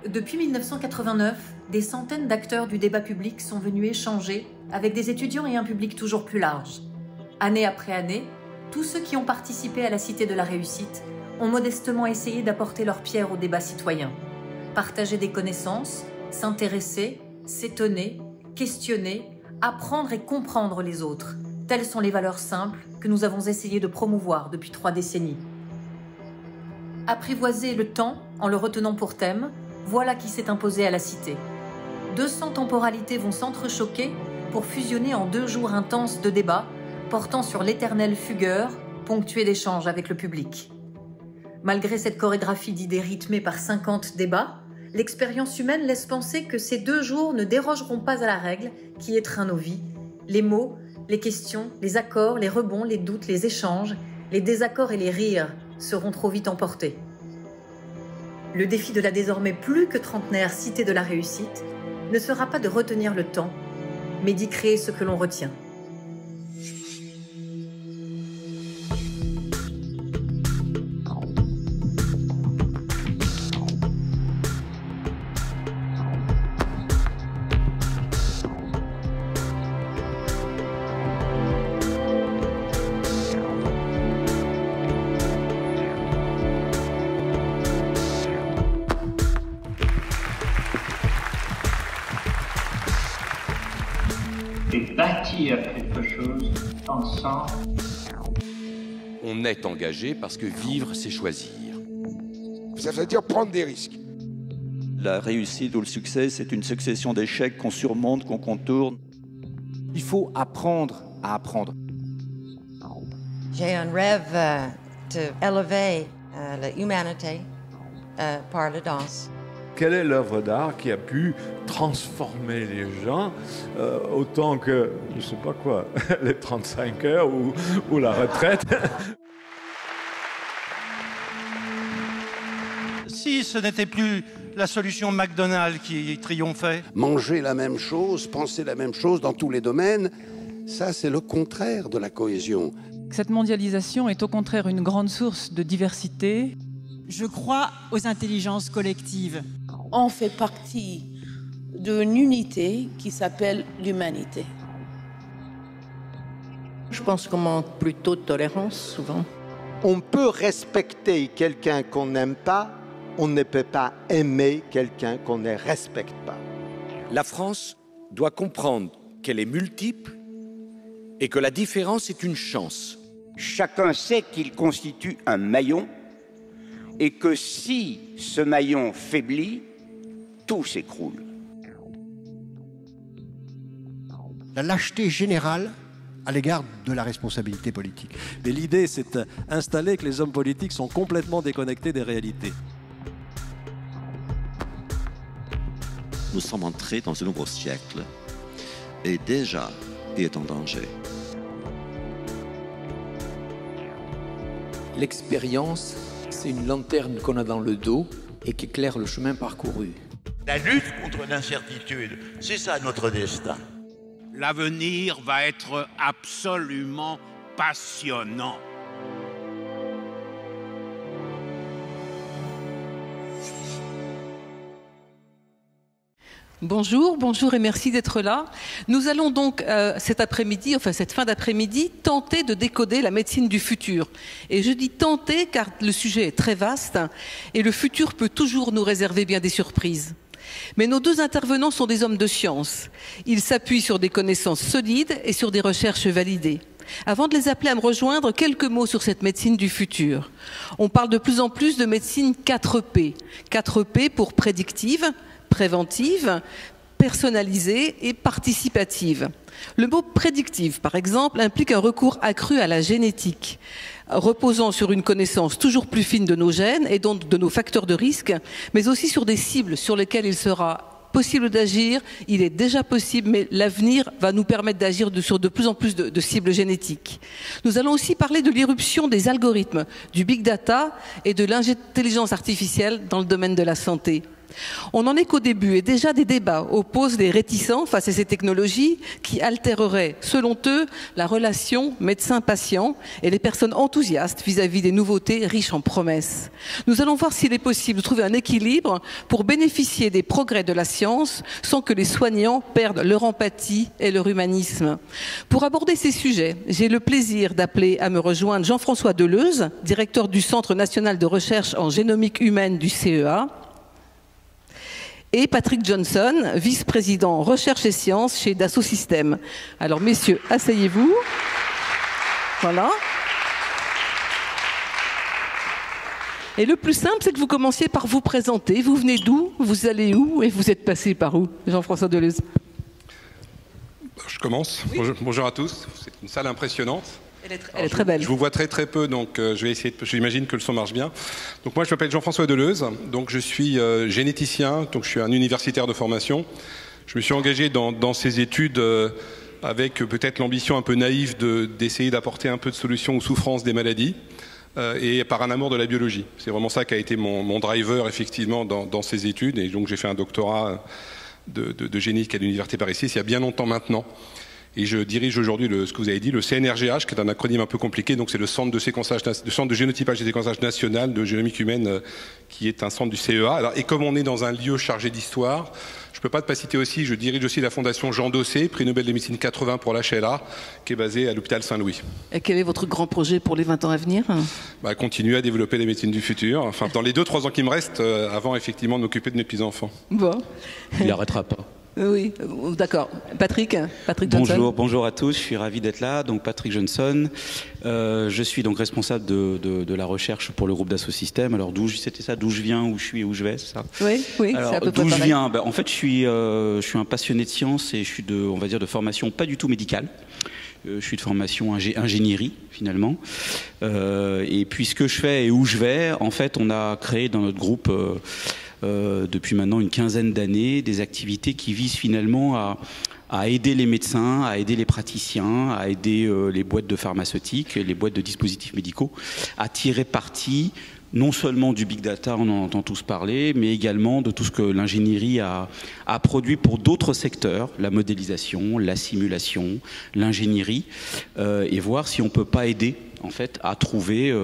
Depuis 1989, des centaines d'acteurs du débat public sont venus échanger avec des étudiants et un public toujours plus large. Année après année, tous ceux qui ont participé à la Cité de la Réussite ont modestement essayé d'apporter leur pierre au débat citoyen. Partager des connaissances, s'intéresser, s'étonner, questionner, apprendre et comprendre les autres. Telles sont les valeurs simples que nous avons essayé de promouvoir depuis 3 décennies. Apprivoiser le temps en le retenant pour thème, voilà qui s'est imposé à la Cité. 200 temporalités vont s'entrechoquer pour fusionner en 2 jours intenses de débats portant sur l'éternel fugueur, ponctué d'échanges avec le public. Malgré cette chorégraphie d'idées rythmée par 50 débats, l'expérience humaine laisse penser que ces 2 jours ne dérogeront pas à la règle qui étreint nos vies. Les mots, les questions, les accords, les rebonds, les doutes, les échanges, les désaccords et les rires seront trop vite emportés. Le défi de la désormais plus que trentenaire Cité de la Réussite ne sera pas de retenir le temps, mais d'y créer ce que l'on retient. Et bâtir quelque chose ensemble. On est engagé parce que vivre, c'est choisir. Ça veut dire prendre des risques. La réussite ou le succès, c'est une succession d'échecs qu'on surmonte, qu'on contourne. Il faut apprendre à apprendre. J'ai un rêve d'élever l'humanité par la danse. Quelle est l'œuvre d'art qui a pu transformer les gens autant que, je ne sais pas quoi, les 35 heures ou la retraite? Si ce n'était plus la solution McDonald's qui triomphait. Manger la même chose, penser la même chose dans tous les domaines, ça c'est le contraire de la cohésion. Cette mondialisation est au contraire une grande source de diversité. Je crois aux intelligences collectives. On fait partie d'une unité qui s'appelle l'humanité. Je pense qu'on manque plutôt de tolérance, souvent. On peut respecter quelqu'un qu'on n'aime pas, on ne peut pas aimer quelqu'un qu'on ne respecte pas. La France doit comprendre qu'elle est multiple et que la différence est une chance. Chacun sait qu'il constitue un maillon et que si ce maillon faiblit, tout s'écroule. La lâcheté générale à l'égard de la responsabilité politique. Mais l'idée, c'est d'installer que les hommes politiques sont complètement déconnectés des réalités. Nous sommes entrés dans un nouveau siècle et déjà, il est en danger. L'expérience, c'est une lanterne qu'on a dans le dos et qui éclaire le chemin parcouru. La lutte contre l'incertitude, c'est ça notre destin. L'avenir va être absolument passionnant. Bonjour et merci d'être là. Nous allons donc cet après-midi, enfin cette fin d'après-midi, tenter de décoder la médecine du futur. Et je dis tenter car le sujet est très vaste et le futur peut toujours nous réserver bien des surprises. Mais nos 2 intervenants sont des hommes de science. Ils s'appuient sur des connaissances solides et sur des recherches validées. Avant de les appeler à me rejoindre, quelques mots sur cette médecine du futur. On parle de plus en plus de médecine 4P. 4P pour prédictive, préventive, personnalisée et participative. Le mot prédictive, par exemple, implique un recours accru à la génétique, reposant sur une connaissance toujours plus fine de nos gènes et donc de nos facteurs de risque, mais aussi sur des cibles sur lesquelles il sera possible d'agir. Il est déjà possible, mais l'avenir va nous permettre d'agir sur de plus en plus de cibles génétiques. Nous allons aussi parler de l'irruption des algorithmes, du big data et de l'intelligence artificielle dans le domaine de la santé. On n'en est qu'au début et déjà des débats opposent les réticents face à ces technologies qui altéreraient, selon eux, la relation médecin-patient et les personnes enthousiastes vis-à-vis des nouveautés riches en promesses. Nous allons voir s'il est possible de trouver un équilibre pour bénéficier des progrès de la science sans que les soignants perdent leur empathie et leur humanisme. Pour aborder ces sujets, j'ai le plaisir d'appeler à me rejoindre Jean-François Deleuze, directeur du Centre national de recherche en génomique humaine du CEA, et Patrick Johnson, vice-président recherche et sciences chez Dassault Systèmes. Alors messieurs, asseyez-vous. Voilà. Et le plus simple, c'est que vous commenciez par vous présenter. Vous venez d'où? Vous allez où? Et vous êtes passé par où? Jean-François Deleuze. Je commence. Oui. Bonjour à tous. C'est une salle impressionnante. Elle est très belle. Je vous vois très peu, donc je vais essayer. J'imagine que le son marche bien. Donc moi, je m'appelle Jean-François Deleuze. Donc je suis généticien. Donc je suis un universitaire de formation. Je me suis engagé dans ces études avec peut-être l'ambition un peu naïve d'essayer d'apporter un peu de solution aux souffrances des maladies et par un amour de la biologie. C'est vraiment ça qui a été mon driver effectivement dans ces études. Et donc j'ai fait un doctorat de génétique à l'université Paris-6 il y a bien longtemps maintenant. Et je dirige aujourd'hui ce que vous avez dit, le CNRGH, qui est un acronyme un peu compliqué. Donc c'est le centre de génotypage et séquençage national de génomique humaine, qui est un centre du CEA. Alors, et comme on est dans un lieu chargé d'histoire, je ne peux pas pas citer aussi, je dirige aussi la fondation Jean Dossé, prix Nobel de médecine 80 pour l'HLA, qui est basée à l'hôpital Saint-Louis. Et quel est votre grand projet pour les 20 ans à venir? Continuer à développer les médecines du futur. Enfin, dans les 2-3 ans qui me restent, avant effectivement de m'occuper de mes petits-enfants. Bon. Il n'arrêtera pas. Oui, d'accord. Patrick Johnson. Bonjour à tous, je suis ravi d'être là. Donc Patrick Johnson, je suis donc responsable de la recherche pour le groupe Dassault Systèmes. Alors d'où je viens, où je suis et où je vais, c'est ça? Oui, c'est à peu près d'où je viens. En fait, je suis un passionné de sciences et je suis de formation pas du tout médicale. Je suis de formation ingénierie finalement. Et puis ce que je fais et où je vais, en fait, on a créé dans notre groupe depuis maintenant une quinzaine d'années, des activités qui visent finalement à aider les médecins, à aider les praticiens, à aider les boîtes de pharmaceutiques, les boîtes de dispositifs médicaux, à tirer parti non seulement du big data, on en entend tous parler, mais également de tout ce que l'ingénierie a produit pour d'autres secteurs, la modélisation, la simulation, l'ingénierie, et voir si on ne peut pas aider en fait, à trouver,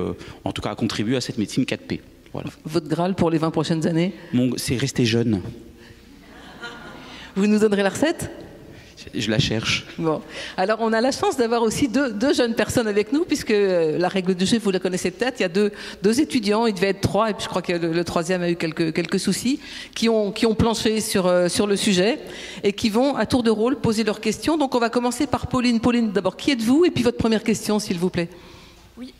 en tout cas à contribuer à cette médecine 4P. Voilà. Votre Graal pour les 20 prochaines années? C'est rester jeune. Vous nous donnerez la recette? Je la cherche. Bon. Alors, on a la chance d'avoir aussi deux jeunes personnes avec nous, puisque la règle du jeu, vous la connaissez peut-être. Il y a deux étudiants, il devait être 3, et puis je crois que le troisième a eu quelques soucis, qui ont planché sur le sujet, et qui vont, à tour de rôle, poser leurs questions. Donc, on va commencer par Pauline. Pauline, d'abord, qui êtes-vous? Et puis, votre première question, s'il vous plaît. Oui.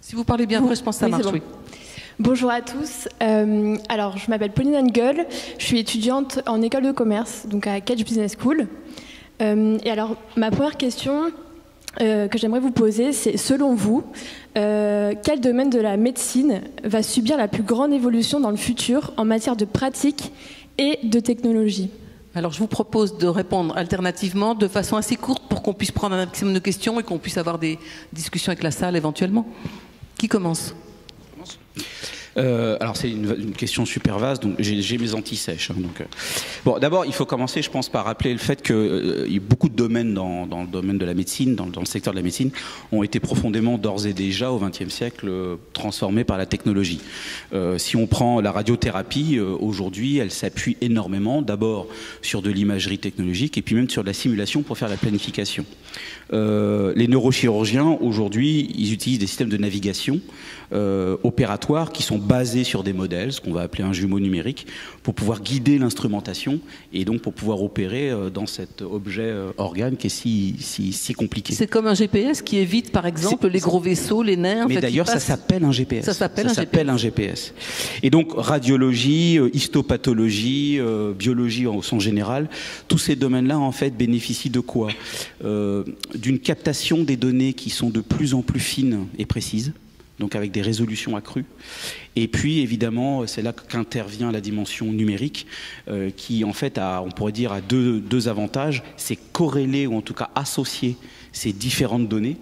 Si vous parlez bien après, je pense que ça marche, bon. oui. Bonjour à tous. Alors, je m'appelle Pauline Engel. Je suis étudiante en école de commerce, donc à Catch Business School. Et alors, ma première question que j'aimerais vous poser, c'est selon vous, quel domaine de la médecine va subir la plus grande évolution dans le futur en matière de pratique et de technologie? Alors, je vous propose de répondre alternativement de façon assez courte pour qu'on puisse prendre un maximum de questions et qu'on puisse avoir des discussions avec la salle éventuellement. Qui commence? Alors c'est une question super vaste, donc j'ai mes anti-sèches. Bon, d'abord, il faut commencer, je pense, par rappeler le fait que beaucoup de domaines dans le domaine de la médecine, dans le secteur de la médecine, ont été profondément, d'ores et déjà, au XXe siècle, transformés par la technologie. Si on prend la radiothérapie, aujourd'hui, elle s'appuie énormément, d'abord sur de l'imagerie technologique, et puis même sur de la simulation pour faire la planification. Les neurochirurgiens, aujourd'hui, ils utilisent des systèmes de navigation opératoires qui sont basés sur des modèles, ce qu'on va appeler un jumeau numérique, pour pouvoir guider l'instrumentation et donc pour pouvoir opérer dans cet objet organe qui est si compliqué. C'est comme un GPS qui évite, par exemple, les gros vaisseaux, les nerfs. Mais d'ailleurs, ça s'appelle un GPS. Ça s'appelle un GPS. Et donc, radiologie, histopathologie, biologie au sens général, tous ces domaines-là, en fait, bénéficient de quoi? D'une captation des données qui sont de plus en plus fines et précises, donc avec des résolutions accrues. Et puis, évidemment, c'est là qu'intervient la dimension numérique, qui, en fait, on pourrait dire, a deux avantages. C'est corréler, ou en tout cas associer ces différentes données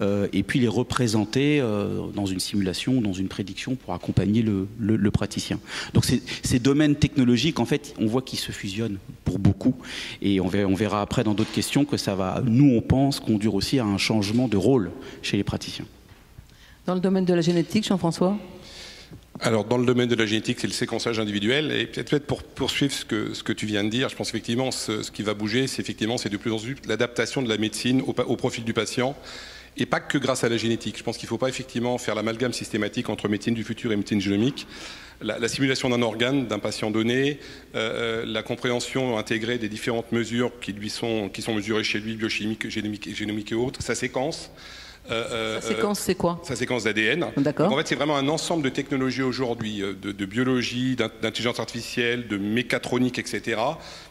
et puis les représenter dans une simulation, dans une prédiction pour accompagner le praticien. Donc ces domaines technologiques, en fait, on voit qu'ils se fusionnent pour beaucoup, et on verra après dans d'autres questions que ça va, nous on pense, conduire aussi à un changement de rôle chez les praticiens. Dans le domaine de la génétique, Jean-François ? Alors, dans le domaine de la génétique, c'est le séquençage individuel. Et peut-être pour poursuivre ce que tu viens de dire, je pense effectivement ce qui va bouger, c'est de plus en plus l'adaptation de la médecine au profil du patient. Et pas que grâce à la génétique. Je pense qu'il ne faut pas effectivement faire l'amalgame systématique entre médecine du futur et médecine génomique. La simulation d'un organe, d'un patient donné, la compréhension intégrée des différentes mesures qui sont mesurées chez lui, biochimiques, génomiques et autres, sa séquence. Sa séquence, c'est quoi? Sa séquence d'ADN. D'accord. En fait, c'est vraiment un ensemble de technologies aujourd'hui, de biologie, d'intelligence artificielle, de mécatronique, etc.,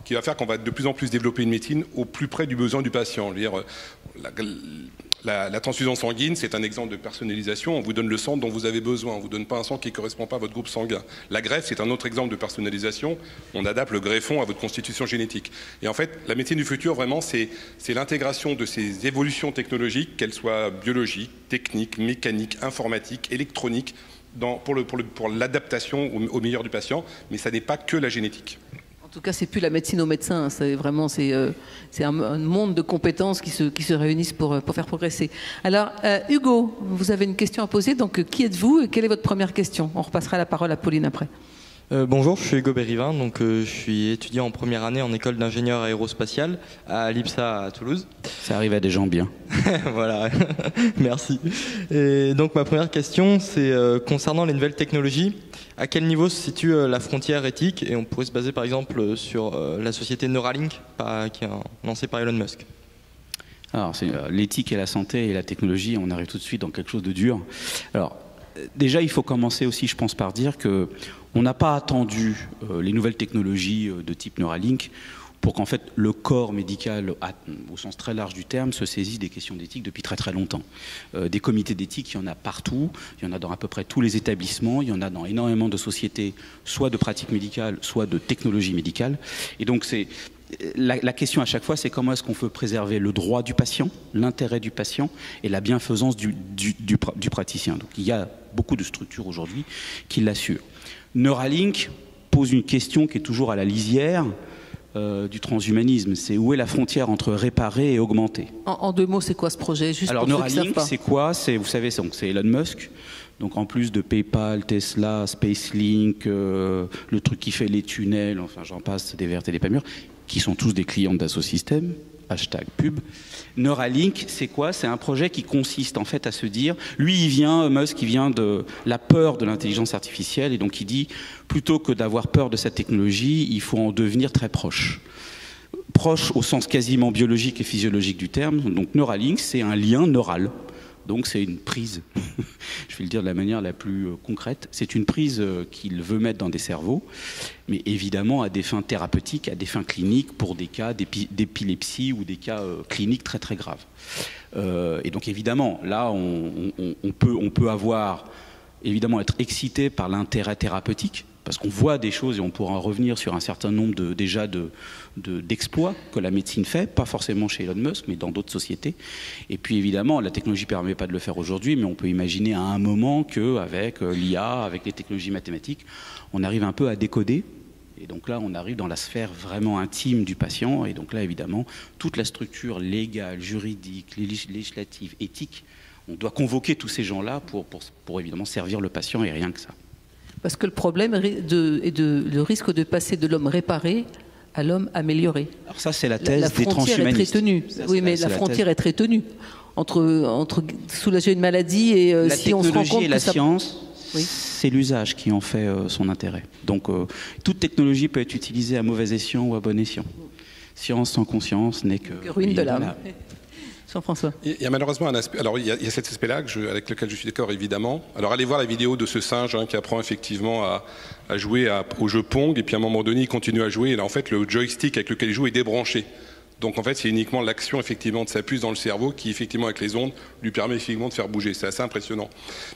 qui va faire qu'on va de plus en plus développer une médecine au plus près du besoin du patient. Je veux dire, la transfusion sanguine, c'est un exemple de personnalisation. On vous donne le sang dont vous avez besoin. On ne vous donne pas un sang qui ne correspond pas à votre groupe sanguin. La greffe, c'est un autre exemple de personnalisation. On adapte le greffon à votre constitution génétique. Et en fait, la médecine du futur, vraiment, c'est l'intégration de ces évolutions technologiques, qu'elles soient biologiques, techniques, mécaniques, informatiques, électroniques, pour l'adaptation au meilleur du patient. Mais ça n'est pas que la génétique. En tout cas, c'est plus la médecine aux médecins. C'est vraiment un monde de compétences qui se réunissent pour faire progresser. Alors, Hugo, vous avez une question à poser. Donc, qui êtes-vous et quelle est votre première question? On repassera la parole à Pauline après. Bonjour, je suis Hugo Bérivin, donc je suis étudiant en première année en école d'ingénieur aérospatial à l'IPSA à Toulouse. Ça arrive à des gens bien. Voilà, merci. Et donc ma première question, c'est concernant les nouvelles technologies. À quel niveau se situe la frontière éthique? Et on pourrait se baser par exemple sur la société Neuralink, qui est lancée par Elon Musk. Alors, c'est l'éthique et la santé et la technologie, on arrive tout de suite dans quelque chose de dur. Alors, déjà, il faut commencer aussi, je pense, par dire que on n'a pas attendu les nouvelles technologies de type Neuralink pour qu'en fait le corps médical, au sens très large du terme, se saisisse des questions d'éthique depuis très très longtemps. Des comités d'éthique, il y en a partout, il y en a dans à peu près tous les établissements, il y en a dans énormément de sociétés, soit de pratique médicale, soit de technologie médicale. Et donc la question à chaque fois, c'est comment est-ce qu'on peut préserver le droit du patient, l'intérêt du patient et la bienfaisance du praticien. Donc il y a beaucoup de structures aujourd'hui qui l'assurent. Neuralink pose une question qui est toujours à la lisière du transhumanisme. C'est où est la frontière entre réparer et augmenter? En deux mots, c'est quoi ce projet? Juste Alors Neuralink, c'est quoi? Vous savez, c'est Elon Musk. Donc en plus de PayPal, Tesla, SpaceLink, le truc qui fait les tunnels, enfin j'en passe, des vertes et des pas mûres, qui sont tous des clients d'Asso Systèmes, #pub. Neuralink, c'est quoi? C'est un projet qui consiste en fait à se dire, Musk, il vient de la peur de l'intelligence artificielle, et donc il dit, plutôt que d'avoir peur de cette technologie, il faut en devenir très proche. Proche au sens quasiment biologique et physiologique du terme. Donc Neuralink, c'est un lien neural. Donc c'est une prise, je vais le dire de la manière la plus concrète, c'est une prise qu'il veut mettre dans des cerveaux, mais évidemment à des fins thérapeutiques, à des fins cliniques, pour des cas d'épilepsie ou des cas cliniques très très graves. Et donc évidemment, là on peut avoir, évidemment être excité par l'intérêt thérapeutique, parce qu'on voit des choses, et on pourra en revenir sur un certain nombre d'exploits que la médecine fait, pas forcément chez Elon Musk, mais dans d'autres sociétés. Et puis évidemment, la technologie ne permet pas de le faire aujourd'hui, mais on peut imaginer à un moment qu'avec l'IA, avec les technologies mathématiques, on arrive un peu à décoder. Et donc là, on arrive dans la sphère vraiment intime du patient. Et donc là, évidemment, toute la structure légale, juridique, législative, éthique, on doit convoquer tous ces gens-là pour évidemment servir le patient, et rien que ça. Parce que le problème est le risque de passer de l'homme réparé à l'homme amélioré. Alors ça, c'est la thèse des transhumanistes. Oui, mais la frontière est très ténue entre soulager une maladie et si on se rend compte que la science, c'est l'usage qui en fait son intérêt. Donc toute technologie peut être utilisée à mauvais escient ou à bon escient. Science sans conscience n'est que ruine de l'âme. Jean-François. Il y a malheureusement un aspect. Alors il y a cet aspect-là avec lequel je suis d'accord évidemment. Alors allez voir la vidéo de ce singe qui apprend effectivement à jouer au jeu Pong, et puis à un moment donné il continue à jouer. Et là en fait le joystick avec lequel il joue est débranché. Donc en fait c'est uniquement l'action effectivement de sa puce dans le cerveau qui effectivement avec les ondes lui permet effectivement de faire bouger. C'est assez impressionnant.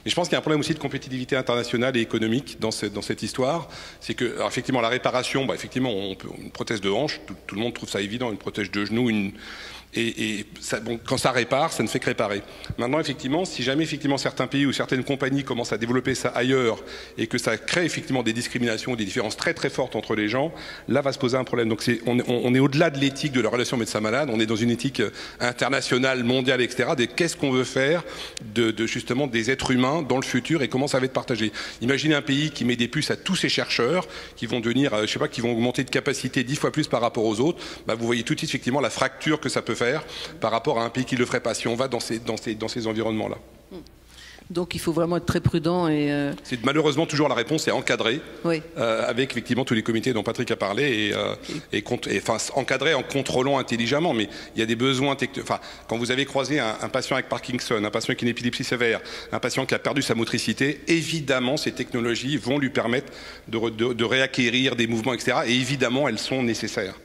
Mais je pense qu'il y a un problème aussi de compétitivité internationale et économique dans cette histoire. C'est que alors, effectivement la réparation, effectivement une prothèse de hanche, tout le monde trouve ça évident, une prothèse de genou, Et ça, bon, quand ça répare, ça ne fait que réparer. Maintenant, effectivement, si jamais effectivement certains pays ou certaines compagnies commencent à développer ça ailleurs et que ça crée effectivement des discriminations, des différences très très fortes entre les gens, là va se poser un problème. Donc on est au-delà de l'éthique de la relation médecin-malade, on est dans une éthique internationale, mondiale, etc. Qu'est-ce qu'on veut faire de justement des êtres humains dans le futur et comment ça va être partagé. Imaginez un pays qui met des puces à tous ses chercheurs, qui vont devenir, je sais pas, qui vont augmenter de capacité 10 fois plus par rapport aux autres. Bah, vous voyez tout de suite effectivement la fracture que ça peut faire par rapport à un pays qui ne le ferait pas, si on va dans ces environnements-là. Donc il faut vraiment être très prudent. C'est malheureusement toujours la réponse est encadrée, oui. Avec effectivement tous les comités dont Patrick a parlé, encadré en contrôlant intelligemment, mais il y a des besoins quand vous avez croisé un patient avec Parkinson, un patient avec une épilepsie sévère, un patient qui a perdu sa motricité, évidemment ces technologies vont lui permettre de réacquérir des mouvements, etc. Et évidemment elles sont nécessaires.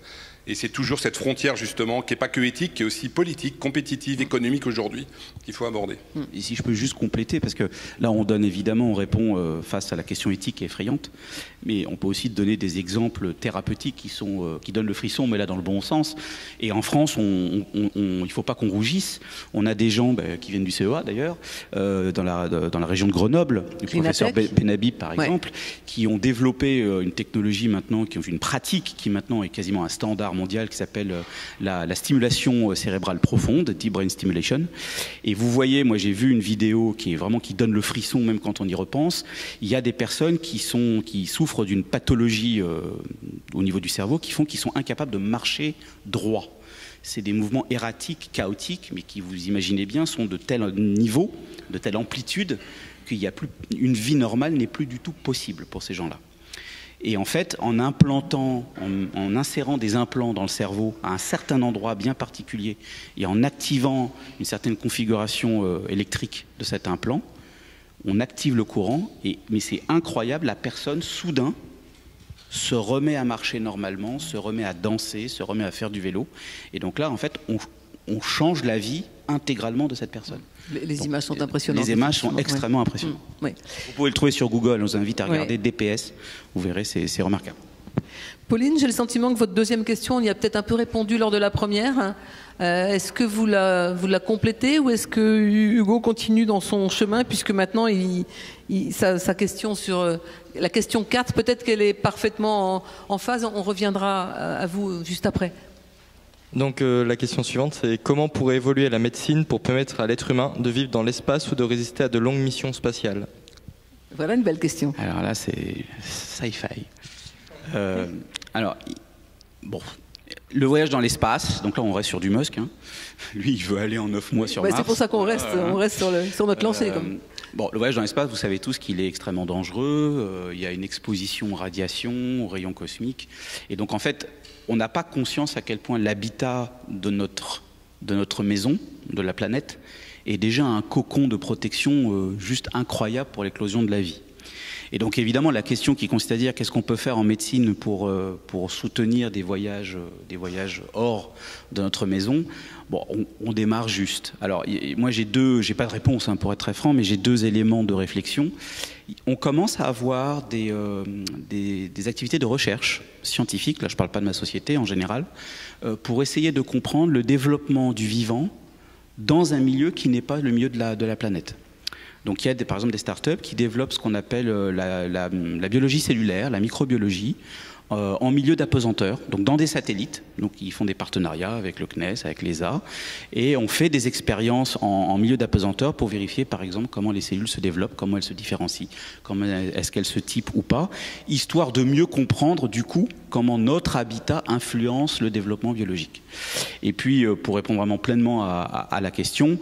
Et c'est toujours cette frontière justement qui n'est pas que éthique, qui est aussi politique, compétitive, économique aujourd'hui, qu'il faut aborder. Et si je peux juste compléter, parce que là on donne évidemment, on répond face à la question éthique qui est effrayante, mais on peut aussi donner des exemples thérapeutiques qui donnent le frisson, mais là dans le bon sens. Et en France, il ne faut pas qu'on rougisse. On a des gens qui viennent du CEA d'ailleurs, dans la région de Grenoble, le professeur Benhabib par exemple, qui ont développé une technologie maintenant, qui ont une pratique qui maintenant est quasiment un standard mondial qui s'appelle la stimulation cérébrale profonde, Deep Brain Stimulation. Et vous voyez, moi j'ai vu une vidéo qui donne le frisson même quand on y repense. Il y a des personnes qui souffrent d'une pathologie au niveau du cerveau qui sont incapables de marcher droit. C'est des mouvements erratiques, chaotiques, mais qui, vous imaginez bien, sont de tel niveau, de telle amplitude qu'il y a plus, une vie normale n'est plus du tout possible pour ces gens-là. Et en fait, en insérant des implants dans le cerveau à un certain endroit bien particulier et en activant une certaine configuration électrique de cet implant, on active le courant, mais c'est incroyable, la personne soudain se remet à marcher normalement, se remet à danser, se remet à faire du vélo. Et donc là, en fait, on change la vie intégralement de cette personne. Les images sont impressionnantes. Les images sont extrêmement impressionnantes. Oui. Vous pouvez le trouver sur Google, on vous invite à regarder DPS, vous verrez, c'est remarquable. Pauline, j'ai le sentiment que votre deuxième question, on y a peut-être un peu répondu lors de la première. Est-ce que vous la complétez ou est-ce que Hugo continue dans son chemin, puisque maintenant sa question sur la question 4, peut-être qu'elle est parfaitement en phase, on reviendra à vous juste après. Donc la question suivante, c'est comment pourrait évoluer la médecine pour permettre à l'être humain de vivre dans l'espace ou de résister à de longues missions spatiales? Voilà une belle question. Alors là, c'est sci-fi. Alors, bon, le voyage dans l'espace, donc là on reste sur du Musk, hein. Lui il veut aller en 9 mois sur Mars. C'est pour ça qu'on reste, sur notre lancée. Bon, le voyage dans l'espace, vous savez tous qu'il est extrêmement dangereux, il y a une exposition aux radiations, aux rayons cosmiques, et donc en fait, on n'a pas conscience à quel point l'habitat de notre maison, de la planète, est déjà un cocon de protection juste incroyable pour l'éclosion de la vie. Et donc évidemment la question qui consiste à dire qu'est-ce qu'on peut faire en médecine pour soutenir des voyages hors de notre maison, bon, on démarre juste. Alors moi j'ai pas de réponse pour être très franc, mais j'ai deux éléments de réflexion. On commence à avoir des activités de recherche scientifique, là je ne parle pas de ma société en général, pour essayer de comprendre le développement du vivant dans un milieu qui n'est pas le milieu de la planète. Donc il y a par exemple des startups qui développent ce qu'on appelle la biologie cellulaire, la microbiologie, en milieu d'apesanteur, donc dans des satellites. Donc ils font des partenariats avec le CNES, avec l'ESA, et on fait des expériences en milieu d'apesanteur pour vérifier par exemple comment les cellules se développent, comment elles se différencient, comment est-ce qu'elles se typent ou pas, histoire de mieux comprendre du coup comment notre habitat influence le développement biologique. Et puis pour répondre vraiment pleinement à la question,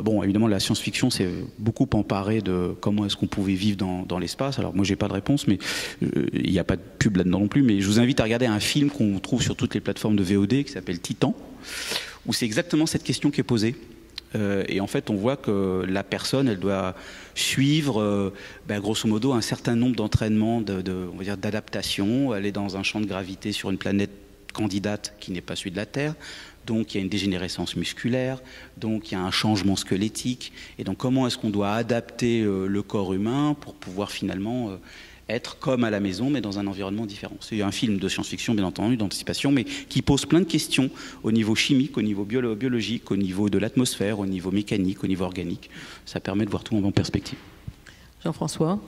bon, évidemment, la science-fiction s'est beaucoup emparée de comment est-ce qu'on pouvait vivre dans l'espace. Alors, moi, j'ai pas de réponse, mais il n'y a pas de pub là-dedans non plus. Mais je vous invite à regarder un film qu'on trouve sur toutes les plateformes de VOD qui s'appelle Titan, où c'est exactement cette question qui est posée. Et en fait, on voit que la personne, elle doit suivre, grosso modo, un certain nombre d'entraînements, on va dire, d'adaptation, aller dans un champ de gravité sur une planète candidate qui n'est pas celui de la Terre. Donc il y a une dégénérescence musculaire, donc il y a un changement squelettique. Et donc comment est-ce qu'on doit adapter le corps humain pour pouvoir finalement être comme à la maison, mais dans un environnement différent. C'est un film de science-fiction, bien entendu, d'anticipation, mais qui pose plein de questions au niveau chimique, au niveau biologique, au niveau de l'atmosphère, au niveau mécanique, au niveau organique. Ça permet de voir tout en perspective. Jean-François ?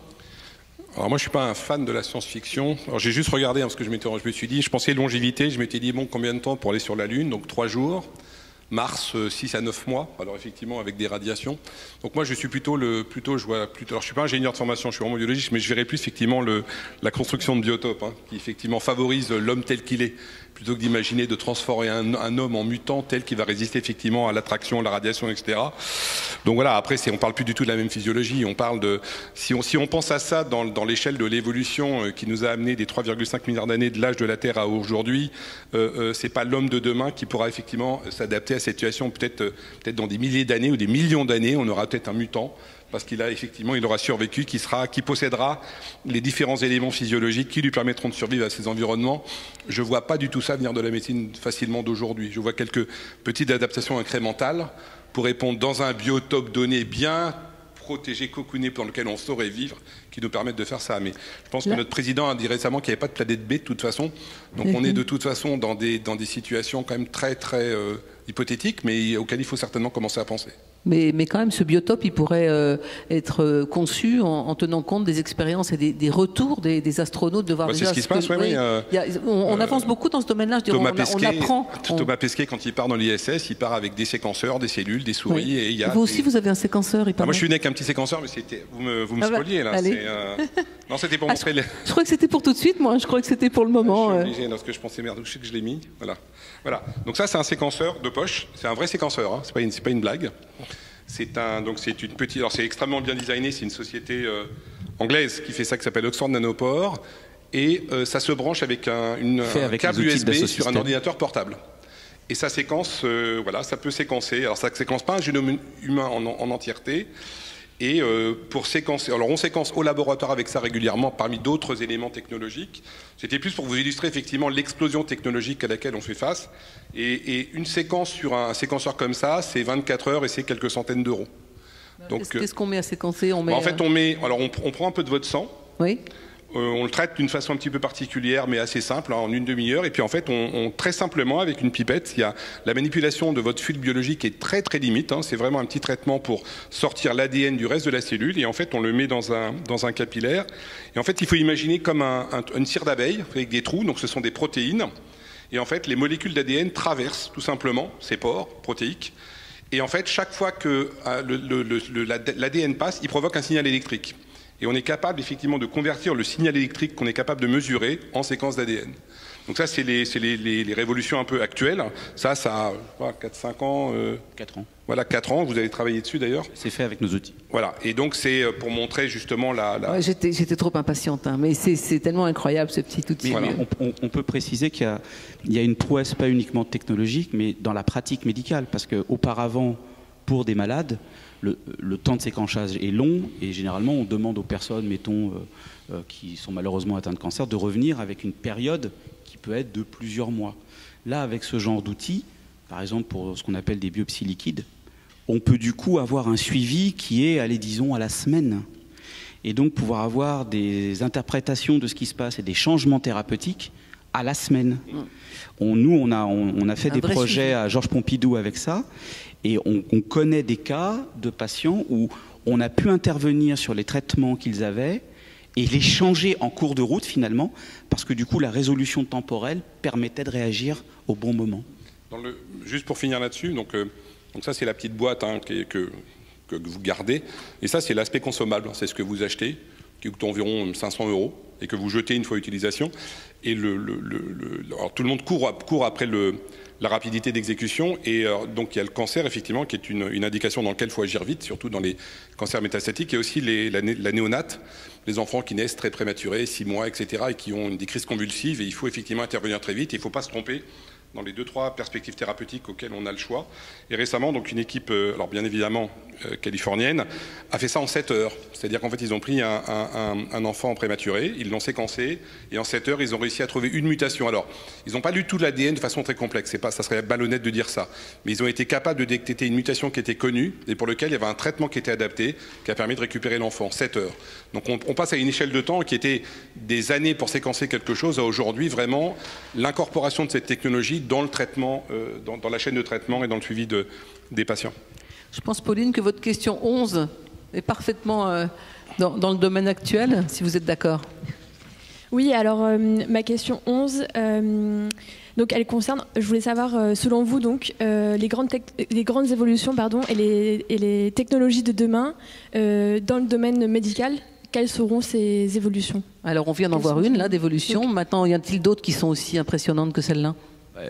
Alors moi je suis pas un fan de la science-fiction. Alors j'ai juste regardé parce que je me suis dit, je pensais longévité, je m'étais dit bon combien de temps pour aller sur la Lune, donc 3 jours. Mars 6 à 9 mois, alors effectivement avec des radiations. Donc moi je suis plutôt alors je suis pas ingénieur de formation, je suis vraiment biologiste, mais je verrais plus effectivement la construction de biotopes, hein, qui effectivement favorise l'homme tel qu'il est, plutôt que d'imaginer de transformer un homme en mutant tel qu'il va résister effectivement à l'attraction, à la radiation, etc. Donc voilà, après on parle plus du tout de la même physiologie, on parle de si on pense à ça dans l'échelle de l'évolution qui nous a amené des 3,5 milliards d'années de l'âge de la Terre à aujourd'hui, c'est pas l'homme de demain qui pourra effectivement s'adapter à cette situation. Peut-être dans des milliers d'années ou des millions d'années, on aura peut-être un mutant parce qu'il aura survécu, qui possédera les différents éléments physiologiques qui lui permettront de survivre à ces environnements. Je ne vois pas du tout ça venir de la médecine facilement d'aujourd'hui. Je vois quelques petites adaptations incrémentales pour répondre dans un biotope donné bien protégé, cocooné, dans lequel on saurait vivre, qui nous permettent de faire ça. Mais je pense que notre président a dit récemment qu'il n'y avait pas de planète B de toute façon. Donc on est de toute façon dans des situations quand même très très hypothétiques, mais auxquelles il faut certainement commencer à penser. Mais quand même, ce biotope, il pourrait être conçu en tenant compte des expériences et des retours des astronautes, de voir déjà c'est ce qui se passe, oui. On avance beaucoup dans ce domaine-là. Thomas Pesquet, quand il part dans l'ISS, il part avec des séquençeurs, des cellules, des souris. Et vous aussi, vous avez un séquenceur, moi, je suis né avec un petit séquenceur, mais vous me spoliez, là. Non, c'était pour montrer... Je crois que c'était pour tout de suite, moi. Je crois que c'était pour le moment. Je suis obligé, parce que je pensais, merde, je sais que je l'ai mis. Voilà. Donc ça, c'est un séquenceur de poche. C'est un vrai séquenceur, hein. C'est pas une blague. C'est une petite. Alors c'est extrêmement bien designé. C'est une société anglaise qui fait ça, qui s'appelle Oxford Nanopore, et ça se branche avec un câble USB sur un ordinateur portable. Et ça séquence, ça peut séquencer. Alors ça ne séquence pas un génome humain en entièreté. Et pour séquencer, alors on séquence au laboratoire avec ça régulièrement parmi d'autres éléments technologiques. C'était plus pour vous illustrer effectivement l'explosion technologique à laquelle on fait face. Et une séquence sur un séquenceur comme ça, c'est 24 heures et c'est quelques centaines d'euros. Donc qu'est-ce qu'on met à séquencer? On prend un peu de votre sang. Oui. On le traite d'une façon un petit peu particulière, mais assez simple, en une demi-heure. Et puis en fait, très simplement, avec une pipette, il y a la manipulation de votre fluide biologique qui est très très limite. Hein. C'est vraiment un petit traitement pour sortir l'ADN du reste de la cellule. Et en fait, on le met dans un capillaire. Et en fait, il faut imaginer comme une cire d'abeille avec des trous. Donc ce sont des protéines. Et en fait, les molécules d'ADN traversent tout simplement ces pores protéiques. Et en fait, chaque fois que l'ADN passe, il provoque un signal électrique. Et on est capable effectivement de convertir le signal électrique qu'on est capable de mesurer en séquence d'ADN. Donc ça, c'est les révolutions un peu actuelles. Ça a 4-5 ans. 4 ans. Voilà, 4 ans. Vous avez travaillé dessus d'ailleurs. C'est fait avec nos outils. Voilà. Et donc c'est pour montrer justement Ouais, j'étais trop impatiente, hein, mais c'est tellement incroyable ce petit outil. Voilà. On peut préciser qu'il y a une prouesse pas uniquement technologique, mais dans la pratique médicale, parce qu'auparavant, pour des malades, le temps de séquençage est long et généralement on demande aux personnes, mettons, qui sont malheureusement atteintes de cancer, de revenir avec une période qui peut être de plusieurs mois. Là, avec ce genre d'outils, par exemple pour ce qu'on appelle des biopsies liquides, on peut du coup avoir un suivi qui est, allez, disons, à la semaine. Et donc pouvoir avoir des interprétations de ce qui se passe et des changements thérapeutiques à la semaine. On a fait des projets à Georges Pompidou avec ça. Et on connaît des cas de patients où on a pu intervenir sur les traitements qu'ils avaient et les changer en cours de route finalement, parce que du coup la résolution temporelle permettait de réagir au bon moment. Juste pour finir là-dessus, donc ça c'est la petite boîte que vous gardez, et ça c'est l'aspect consommable, c'est ce que vous achetez, qui coûte environ 500 € et que vous jetez une fois utilisation. Et alors tout le monde court après la rapidité d'exécution, et donc il y a le cancer effectivement qui est une indication dans laquelle il faut agir vite, surtout dans les cancers métastatiques, et aussi la néonate, les enfants qui naissent très prématurés, 6 mois, etc., et qui ont des crises convulsives, et il faut effectivement intervenir très vite, et il ne faut pas se tromper dans les 2-3 perspectives thérapeutiques auxquelles on a le choix. Et récemment, donc une équipe, alors bien évidemment californienne, a fait ça en 7 heures. C'est-à-dire qu'en fait, ils ont pris un enfant prématuré, ils l'ont séquencé, et en 7 heures, ils ont réussi à trouver une mutation. Alors, ils n'ont pas lu tout l'ADN de façon très complexe, ça serait malhonnête de dire ça. Mais ils ont été capables de détecter une mutation qui était connue, et pour laquelle il y avait un traitement qui était adapté, qui a permis de récupérer l'enfant, 7 heures. Donc on passe à une échelle de temps qui était des années pour séquencer quelque chose, à aujourd'hui, vraiment, l'incorporation de cette technologie dans le traitement, dans la chaîne de traitement et dans le suivi des patients. Je pense, Pauline, que votre question 11 est parfaitement dans le domaine actuel, si vous êtes d'accord. Oui, alors ma question 11, donc elle concerne, je voulais savoir, selon vous, donc, les grandes évolutions et les technologies de demain dans le domaine médical. Quelles seront ces évolutions? Alors, on vient d'en voir une, là, d'évolution. Maintenant, y a-t-il d'autres qui sont aussi impressionnantes que celle-là?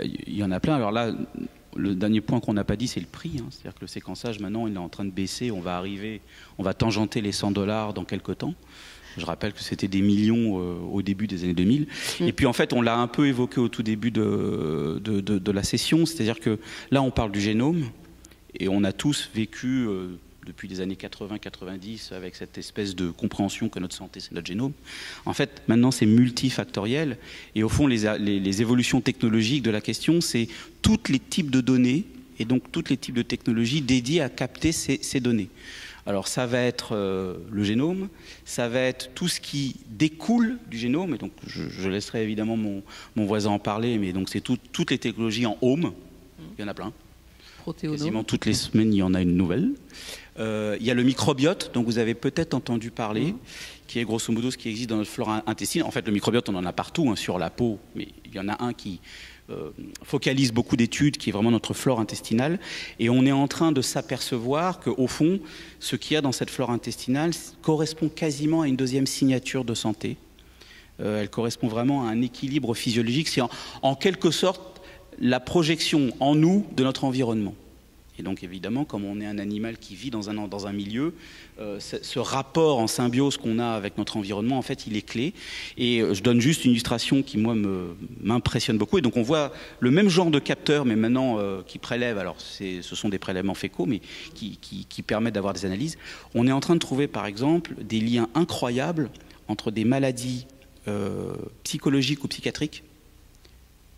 Il y en a plein. Alors là, le dernier point qu'on n'a pas dit, c'est le prix. C'est-à-dire que le séquençage, maintenant, il est en train de baisser. On va tangenter les $100 dans quelques temps. Je rappelle que c'était des millions au début des années 2000. Et puis, en fait, on l'a un peu évoqué au tout début de la session. C'est-à-dire que là, on parle du génome. Et on a tous vécu... depuis les années 80-90, avec cette espèce de compréhension que notre santé, c'est notre génome. En fait, maintenant, c'est multifactoriel. Et au fond, les évolutions technologiques de la question, c'est tous les types de données, et donc tous les types de technologies dédiées à capter ces données. Alors, ça va être le génome, ça va être tout ce qui découle du génome, et donc je laisserai évidemment mon voisin en parler, mais donc c'est toutes les technologies en home, il y en a plein. Quasiment toutes les semaines, il y en a une nouvelle. Il y a le microbiote, dont vous avez peut-être entendu parler, qui est grosso modo ce qui existe dans notre flore intestinale. En fait, le microbiote, on en a partout, sur la peau, mais il y en a un qui focalise beaucoup d'études, qui est vraiment notre flore intestinale. Et on est en train de s'apercevoir qu'au fond, ce qu'il y a dans cette flore intestinale correspond quasiment à une deuxième signature de santé. Elle correspond vraiment à un équilibre physiologique. C'est en quelque sorte la projection en nous de notre environnement. Et donc évidemment, comme on est un animal qui vit dans un milieu, ce rapport en symbiose qu'on a avec notre environnement, en fait, il est clé. Et je donne juste une illustration qui, moi, m'impressionne beaucoup. Et donc on voit le même genre de capteurs, mais maintenant qui prélèvent, alors ce sont des prélèvements fécaux, mais qui permettent d'avoir des analyses. On est en train de trouver, par exemple, des liens incroyables entre des maladies psychologiques ou psychiatriques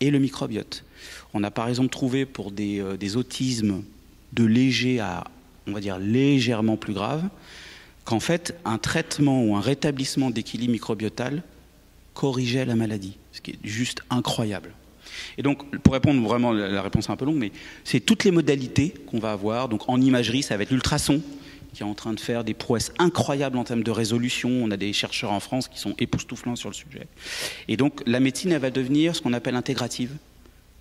et le microbiote. On a par exemple trouvé pour des autismes de léger à, on va dire, légèrement plus grave, qu'en fait, un traitement ou un rétablissement d'équilibre microbiotal corrigeait la maladie, ce qui est juste incroyable. Et donc, pour répondre vraiment, la réponse est un peu longue, mais c'est toutes les modalités qu'on va avoir. Donc en imagerie, ça va être l'ultrason, qui est en train de faire des prouesses incroyables en termes de résolution. On a des chercheurs en France qui sont époustouflants sur le sujet. Et donc, la médecine, elle va devenir ce qu'on appelle intégrative,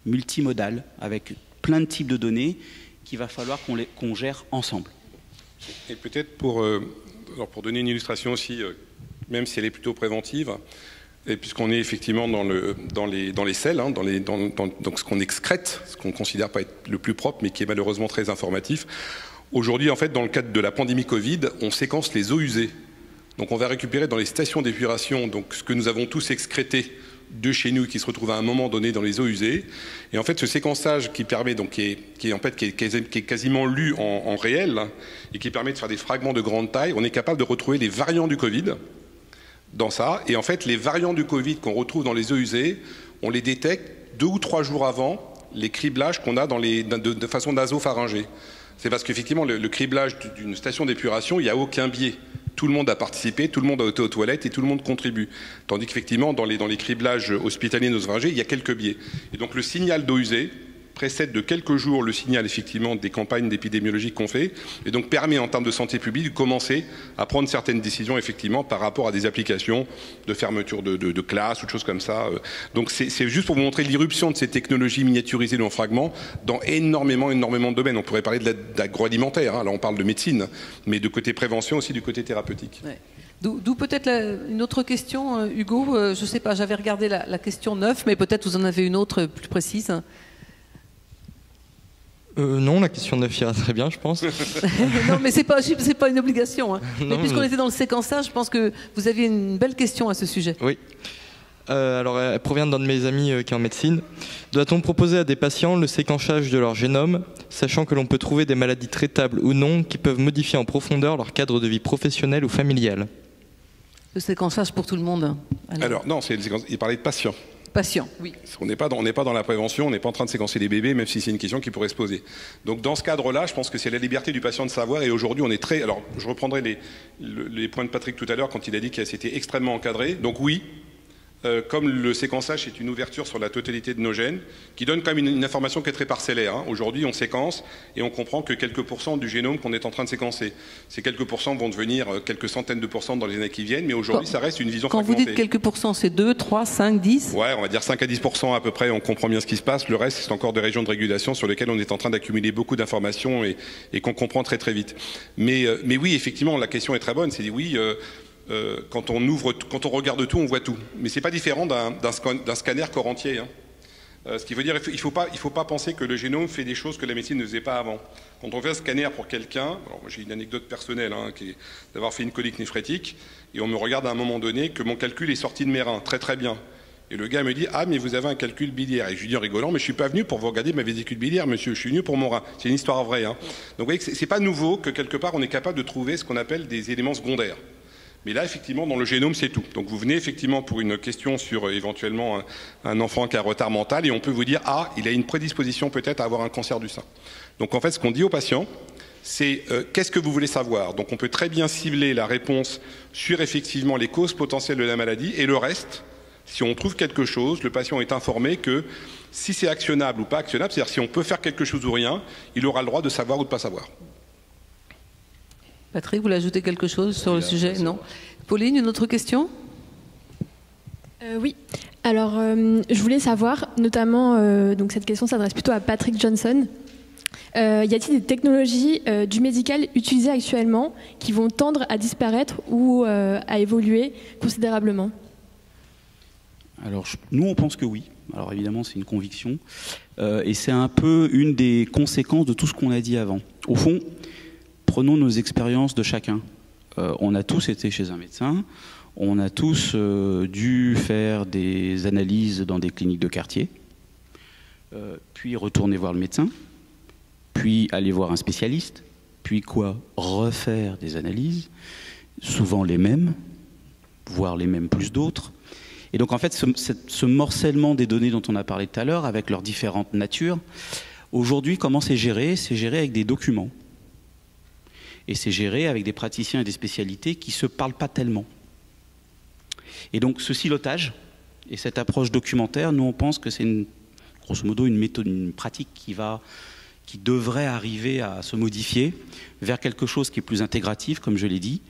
multimodale, avec plein de types de données qu'il va falloir qu'on gère ensemble. Et peut-être pour donner une illustration aussi, même si elle est plutôt préventive, et puisqu'on est effectivement dans les selles, donc ce qu'on excrète, ce qu'on considère pas être le plus propre, mais qui est malheureusement très informatif. Aujourd'hui, en fait, dans le cadre de la pandémie Covid, on séquence les eaux usées. Donc on va récupérer dans les stations d'épuration donc ce que nous avons tous excrété de chez nous qui se retrouve à un moment donné dans les eaux usées. Et en fait, ce séquençage qui permet, donc, qui est quasiment lu en réel et qui permet de faire des fragments de grande taille, on est capable de retrouver les variants du Covid dans ça. Et en fait, les variants du Covid qu'on retrouve dans les eaux usées, on les détecte 2 ou 3 jours avant les criblages qu'on a de façon nasopharyngée. C'est parce qu'effectivement, le criblage d'une station d'épuration, il n'y a aucun biais. Tout le monde a participé, tout le monde a été aux toilettes et tout le monde contribue. Tandis qu'effectivement, dans les criblages hospitaliers nasopharyngés, il y a quelques biais. Et donc le signal d'eau usée précède de quelques jours le signal effectivement des campagnes d'épidémiologie qu'on fait et donc permet en termes de santé publique de commencer à prendre certaines décisions effectivement par rapport à des applications de fermeture de classe ou de choses comme ça. Donc c'est juste pour vous montrer l'irruption de ces technologies miniaturisées dans fragments dans énormément de domaines. On pourrait parler d'agroalimentaire, là on parle de médecine, mais de côté prévention aussi du côté thérapeutique. Ouais. D'où peut-être une autre question, Hugo. Je ne sais pas, j'avais regardé la question 9, mais peut-être vous en avez une autre plus précise. Non, la question 9 ira très bien, je pense. Non, mais c'est pas une obligation. Hein. Mais puisqu'on était dans le séquençage, je pense que vous aviez une belle question à ce sujet. Oui. Alors, elle provient d'un de mes amis qui est en médecine. Doit-on proposer à des patients le séquençage de leur génome, sachant que l'on peut trouver des maladies traitables ou non qui peuvent modifier en profondeur leur cadre de vie professionnel ou familial? Le séquençage pour tout le monde. Alors non, il parlait de patients. Patient, oui. On n'est pas dans la prévention, on n'est pas en train de séquencer les bébés, même si c'est une question qui pourrait se poser. Donc dans ce cadre-là, je pense que c'est la liberté du patient de savoir, et aujourd'hui on est très... Alors je reprendrai les points de Patrick tout à l'heure quand il a dit que c'était extrêmement encadré. Donc oui, comme le séquençage est une ouverture sur la totalité de nos gènes, qui donne quand même une information qui est très parcellaire. Hein. Aujourd'hui, on séquence et on comprend que quelques pourcents du génome qu'on est en train de séquencer. Ces quelques pourcents vont devenir quelques centaines de pourcents dans les années qui viennent, mais aujourd'hui, ça reste une vision fragmentée. Quand vous dites quelques pourcents, c'est 2, 3, 5, 10 ? Ouais, on va dire 5 à 10% à peu près, on comprend bien ce qui se passe. Le reste, c'est encore des régions de régulation sur lesquelles on est en train d'accumuler beaucoup d'informations et qu'on comprend très très vite. Mais oui, effectivement, la question est très bonne. C'est oui... quand on regarde tout, on voit tout. Mais c'est pas différent d'un scanner corps entier. Hein. Ce qui veut dire qu'il faut pas penser que le génome fait des choses que la médecine ne faisait pas avant. Quand on fait un scanner pour quelqu'un, alors moi j'ai une anecdote personnelle, hein, qui est d'avoir fait une colique néphrétique, et on me regarde à un moment donné que mon calcul est sorti de mes reins, très très bien. Et le gars me dit « Ah, mais vous avez un calcul biliaire ». Et je lui dis en rigolant « Mais je suis pas venu pour vous regarder ma vésicule biliaire, monsieur, je suis venu pour mon rein ». C'est une histoire vraie. Hein. Donc vous voyez que c'est pas nouveau que quelque part on est capable de trouver ce qu'on appelle des éléments secondaires. Mais là, effectivement, dans le génome, c'est tout. Donc vous venez effectivement pour une question sur éventuellement un enfant qui a un retard mental et on peut vous dire « Ah, il a une prédisposition peut-être à avoir un cancer du sein ». Donc en fait, ce qu'on dit aux patients, c'est qu'est-ce que vous voulez savoir? Donc on peut très bien cibler la réponse sur effectivement les causes potentielles de la maladie et le reste, si on trouve quelque chose, le patient est informé que si c'est actionnable ou pas actionnable, c'est-à-dire si on peut faire quelque chose ou rien, il aura le droit de savoir ou de ne pas savoir. Patrick, vous voulez ajouter quelque chose sur le sujet? Non. Pauline, une autre question? Oui. Alors, je voulais savoir, notamment, donc cette question s'adresse plutôt à Patrick Johnson. Y a-t-il des technologies du médical utilisées actuellement qui vont tendre à disparaître ou à évoluer considérablement? Alors, nous, on pense que oui. Alors, évidemment, c'est une conviction. Et c'est un peu une des conséquences de tout ce qu'on a dit avant. Au fond, prenons nos expériences de chacun. On a tous été chez un médecin, on a tous dû faire des analyses dans des cliniques de quartier, puis retourner voir le médecin, puis aller voir un spécialiste, puis quoi? Refaire des analyses, souvent les mêmes, voire les mêmes plus d'autres. Et donc en fait, ce morcellement des données dont on a parlé tout à l'heure, avec leurs différentes natures, aujourd'hui, comment c'est géré? C'est géré avec des documents. Et c'est géré avec des praticiens et des spécialités qui ne se parlent pas tellement. Et donc ce silotage et cette approche documentaire, nous on pense que c'est grosso modo une méthode, une pratique qui devrait arriver à se modifier vers quelque chose qui est plus intégratif, comme je l'ai dit.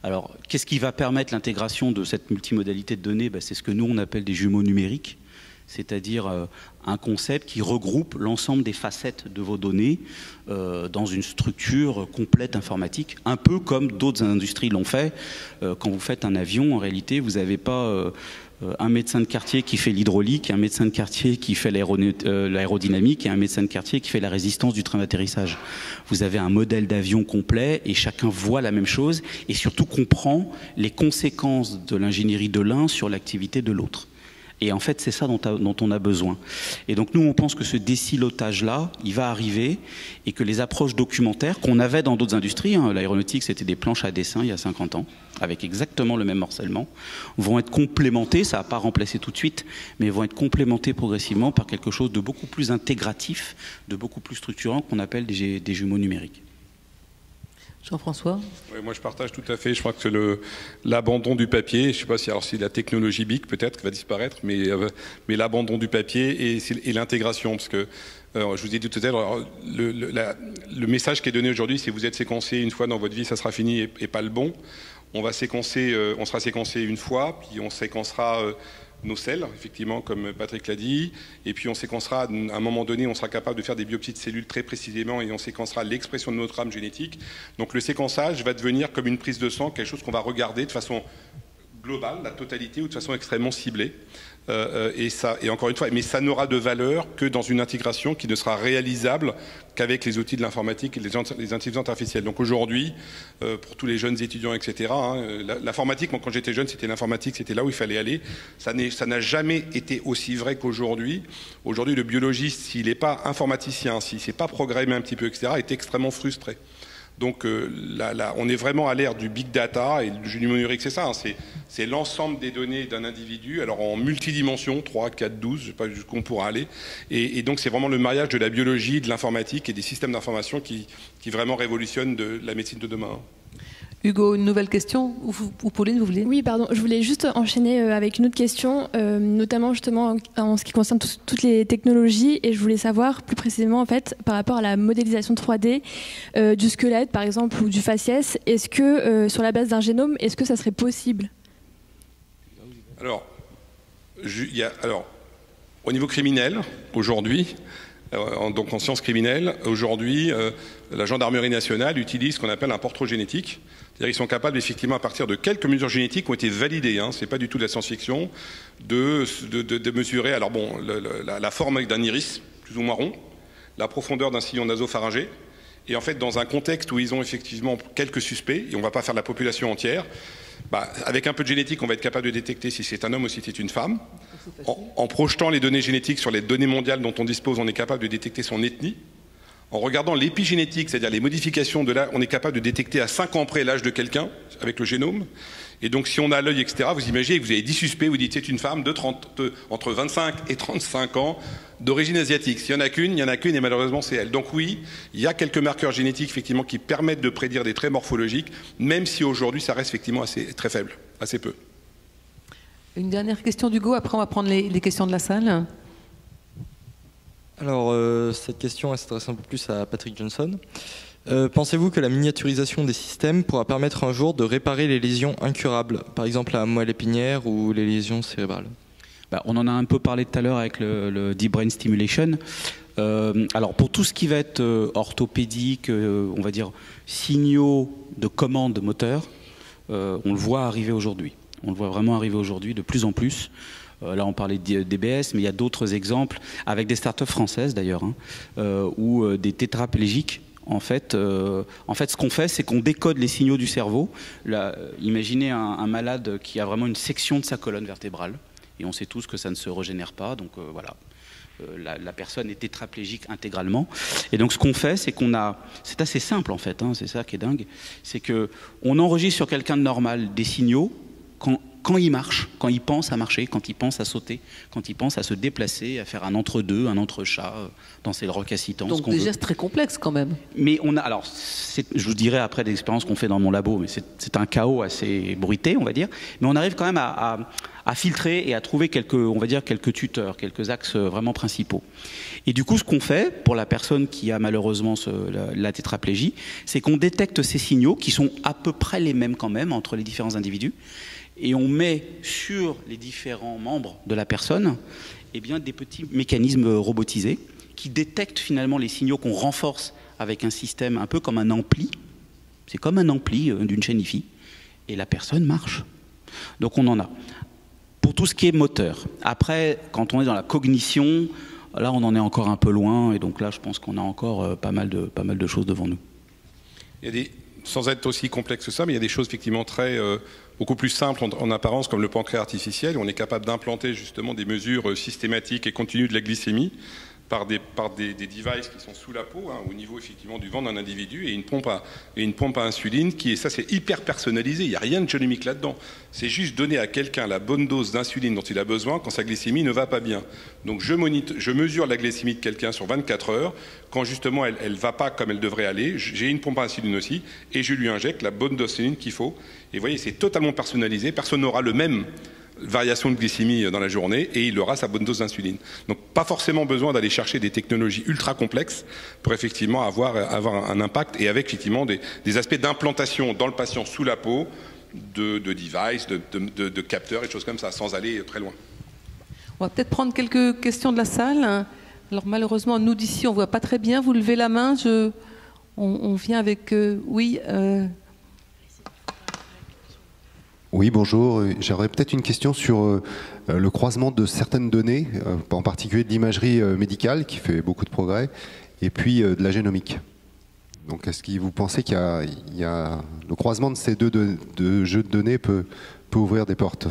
Alors qu'est-ce qui va permettre l'intégration de cette multimodalité de données? C'est ce que nous on appelle des jumeaux numériques, c'est-à-dire un concept qui regroupe l'ensemble des facettes de vos données dans une structure complète informatique, un peu comme d'autres industries l'ont fait. Quand vous faites un avion, en réalité, vous n'avez pas un médecin de quartier qui fait l'hydraulique, un médecin de quartier qui fait l'aérodynamique et un médecin de quartier qui fait la résistance du train d'atterrissage. Vous avez un modèle d'avion complet et chacun voit la même chose et surtout comprend les conséquences de l'ingénierie de l'un sur l'activité de l'autre. Et en fait, c'est ça dont on a besoin. Et donc nous, on pense que ce désilotage-là, il va arriver et que les approches documentaires qu'on avait dans d'autres industries, hein, l'aéronautique, c'était des planches à dessin il y a 50 ans, avec exactement le même morcellement, vont être complémentées, ça ne va pas remplacer tout de suite, mais vont être complémentées progressivement par quelque chose de beaucoup plus intégratif, de beaucoup plus structurant qu'on appelle des jumeaux numériques. Jean-François? Oui, moi je partage tout à fait. Je crois que l'abandon du papier, je ne sais pas si la technologie BIC peut-être va disparaître, mais l'abandon du papier et l'intégration, parce que je vous ai dit tout à l'heure, le message qui est donné aujourd'hui, c'est vous êtes séquencé une fois dans votre vie, ça sera fini et pas le bon. On sera séquencé une fois, puis on séquencera nos selles, effectivement, comme Patrick l'a dit, et puis on séquencera, à un moment donné, on sera capable de faire des biopsies de cellules très précisément et on séquencera l'expression de notre trame génétique. Donc le séquençage va devenir comme une prise de sang, quelque chose qu'on va regarder de façon globale, la totalité, ou de façon extrêmement ciblée. Et encore une fois, mais ça n'aura de valeur que dans une intégration qui ne sera réalisable qu'avec les outils de l'informatique et les intelligences artificielles. Donc aujourd'hui, pour tous les jeunes étudiants, etc., l'informatique, moi quand j'étais jeune, c'était l'informatique, c'était là où il fallait aller. Ça n'a jamais été aussi vrai qu'aujourd'hui. Aujourd'hui, le biologiste, s'il n'est pas informaticien, s'il ne sait pas programmer un petit peu, etc., est extrêmement frustré. Donc là, on est vraiment à l'ère du big data et du numérique, c'est ça, hein, c'est l'ensemble des données d'un individu, alors en multidimension, 3, 4, 12, je ne sais pas jusqu'où on pourra aller, et donc c'est vraiment le mariage de la biologie, de l'informatique et des systèmes d'information qui vraiment révolutionne la médecine de demain. Hugo, une nouvelle question ou Pauline, vous voulez? Oui, pardon, je voulais juste enchaîner avec une autre question, notamment justement en ce qui concerne toutes les technologies, et je voulais savoir plus précisément en fait par rapport à la modélisation 3D du squelette par exemple ou du faciès, est-ce que sur la base d'un génome, est-ce que ça serait possible? Alors, au niveau criminel, aujourd'hui, donc en sciences criminelles, aujourd'hui, la gendarmerie nationale utilise ce qu'on appelle un portrait génétique. C'est-à-dire qu'ils sont capables, effectivement, à partir de quelques mesures génétiques qui ont été validées, hein, c'est pas du tout de la science-fiction, de mesurer, alors bon, la forme d'un iris, plus ou moins rond, la profondeur d'un sillon nasopharyngé, et en fait, dans un contexte où ils ont effectivement quelques suspects, et on ne va pas faire la population entière, avec un peu de génétique, on va être capable de détecter si c'est un homme ou si c'est une femme. En projetant les données génétiques sur les données mondiales dont on dispose, on est capable de détecter son ethnie. En regardant l'épigénétique, c'est-à-dire les modifications de l'âge, on est capable de détecter à 5 ans près l'âge de quelqu'un avec le génome. Et donc si on a l'œil, etc., vous imaginez que vous avez 10 suspects, vous dites c'est une femme entre 25 et 35 ans d'origine asiatique. S'il y en a qu'une, il y en a qu'une et malheureusement c'est elle. Donc oui, il y a quelques marqueurs génétiques effectivement qui permettent de prédire des traits morphologiques, même si aujourd'hui ça reste effectivement très faible, assez peu. Une dernière question d'Hugo, après on va prendre les questions de la salle. Alors, cette question elle s'adresse un peu plus à Patrick Johnson. Pensez-vous que la miniaturisation des systèmes pourra permettre un jour de réparer les lésions incurables, par exemple la moelle épinière ou les lésions cérébrales? On en a un peu parlé tout à l'heure avec le Deep Brain Stimulation. Alors pour tout ce qui va être orthopédique, on va dire signaux de commande moteur, on le voit arriver aujourd'hui. On le voit vraiment arriver aujourd'hui de plus en plus. Là, on parlait de DBS, mais il y a d'autres exemples, avec des startups françaises d'ailleurs, ou des tétraplégiques. En fait, ce qu'on fait, c'est qu'on décode les signaux du cerveau. Là, imaginez un malade qui a vraiment une section de sa colonne vertébrale, et on sait tous que ça ne se régénère pas, donc voilà. La personne est tétraplégique intégralement. Et donc ce qu'on fait, c'est c'est assez simple en fait, hein, c'est ça qui est dingue, c'est qu'on enregistre sur quelqu'un de normal des signaux quand il marche, quand il pense à marcher, quand il pense à sauter, quand il pense à se déplacer, à faire un entre-deux, un entre-chat, danser le rocassitan. Donc des gestes très complexes quand même. Mais je vous dirai après des expériences qu'on fait dans mon labo, mais c'est un chaos assez bruité, on va dire. Mais on arrive quand même à filtrer et à trouver quelques tuteurs, quelques axes vraiment principaux. Et du coup, ce qu'on fait pour la personne qui a malheureusement la tétraplégie, c'est qu'on détecte ces signaux qui sont à peu près les mêmes quand même entre les différents individus. Et on met sur les différents membres de la personne des petits mécanismes robotisés qui détectent finalement les signaux qu'on renforce avec un système un peu comme un ampli. C'est comme un ampli d'une chaîne hi-fi. Et la personne marche. Donc on en a. Pour tout ce qui est moteur. Après, quand on est dans la cognition, là on en est encore un peu loin. Et donc là, je pense qu'on a encore pas mal de choses devant nous. Il y a sans être aussi complexe que ça, mais il y a des choses effectivement beaucoup plus simples en apparence, comme le pancréas artificiel, où on est capable d'implanter justement des mesures systématiques et continues de la glycémie par des devices qui sont sous la peau, au niveau effectivement du ventre d'un individu, et une pompe à insuline ça c'est hyper personnalisé, il n'y a rien de génomique là-dedans. C'est juste donner à quelqu'un la bonne dose d'insuline dont il a besoin quand sa glycémie ne va pas bien. Donc je mesure la glycémie de quelqu'un sur 24 heures, quand justement elle ne va pas comme elle devrait aller, j'ai une pompe à insuline aussi, et je lui injecte la bonne dose d'insuline qu'il faut. Et vous voyez, c'est totalement personnalisé, personne n'aura le même variation de glycémie dans la journée et il aura sa bonne dose d'insuline. Donc pas forcément besoin d'aller chercher des technologies ultra complexes pour effectivement avoir un impact, et avec effectivement des aspects d'implantation dans le patient sous la peau, de devices, de capteurs et des choses comme ça, sans aller très loin. On va peut-être prendre quelques questions de la salle. Alors malheureusement, nous d'ici, on ne voit pas très bien. Vous levez la main, on vient avec... oui Oui, bonjour. J'aurais peut-être une question sur le croisement de certaines données, en particulier de l'imagerie médicale, qui fait beaucoup de progrès, et puis de la génomique. Donc, est-ce que vous pensez qu'il y a le croisement de ces deux jeux de données peut ouvrir des portes?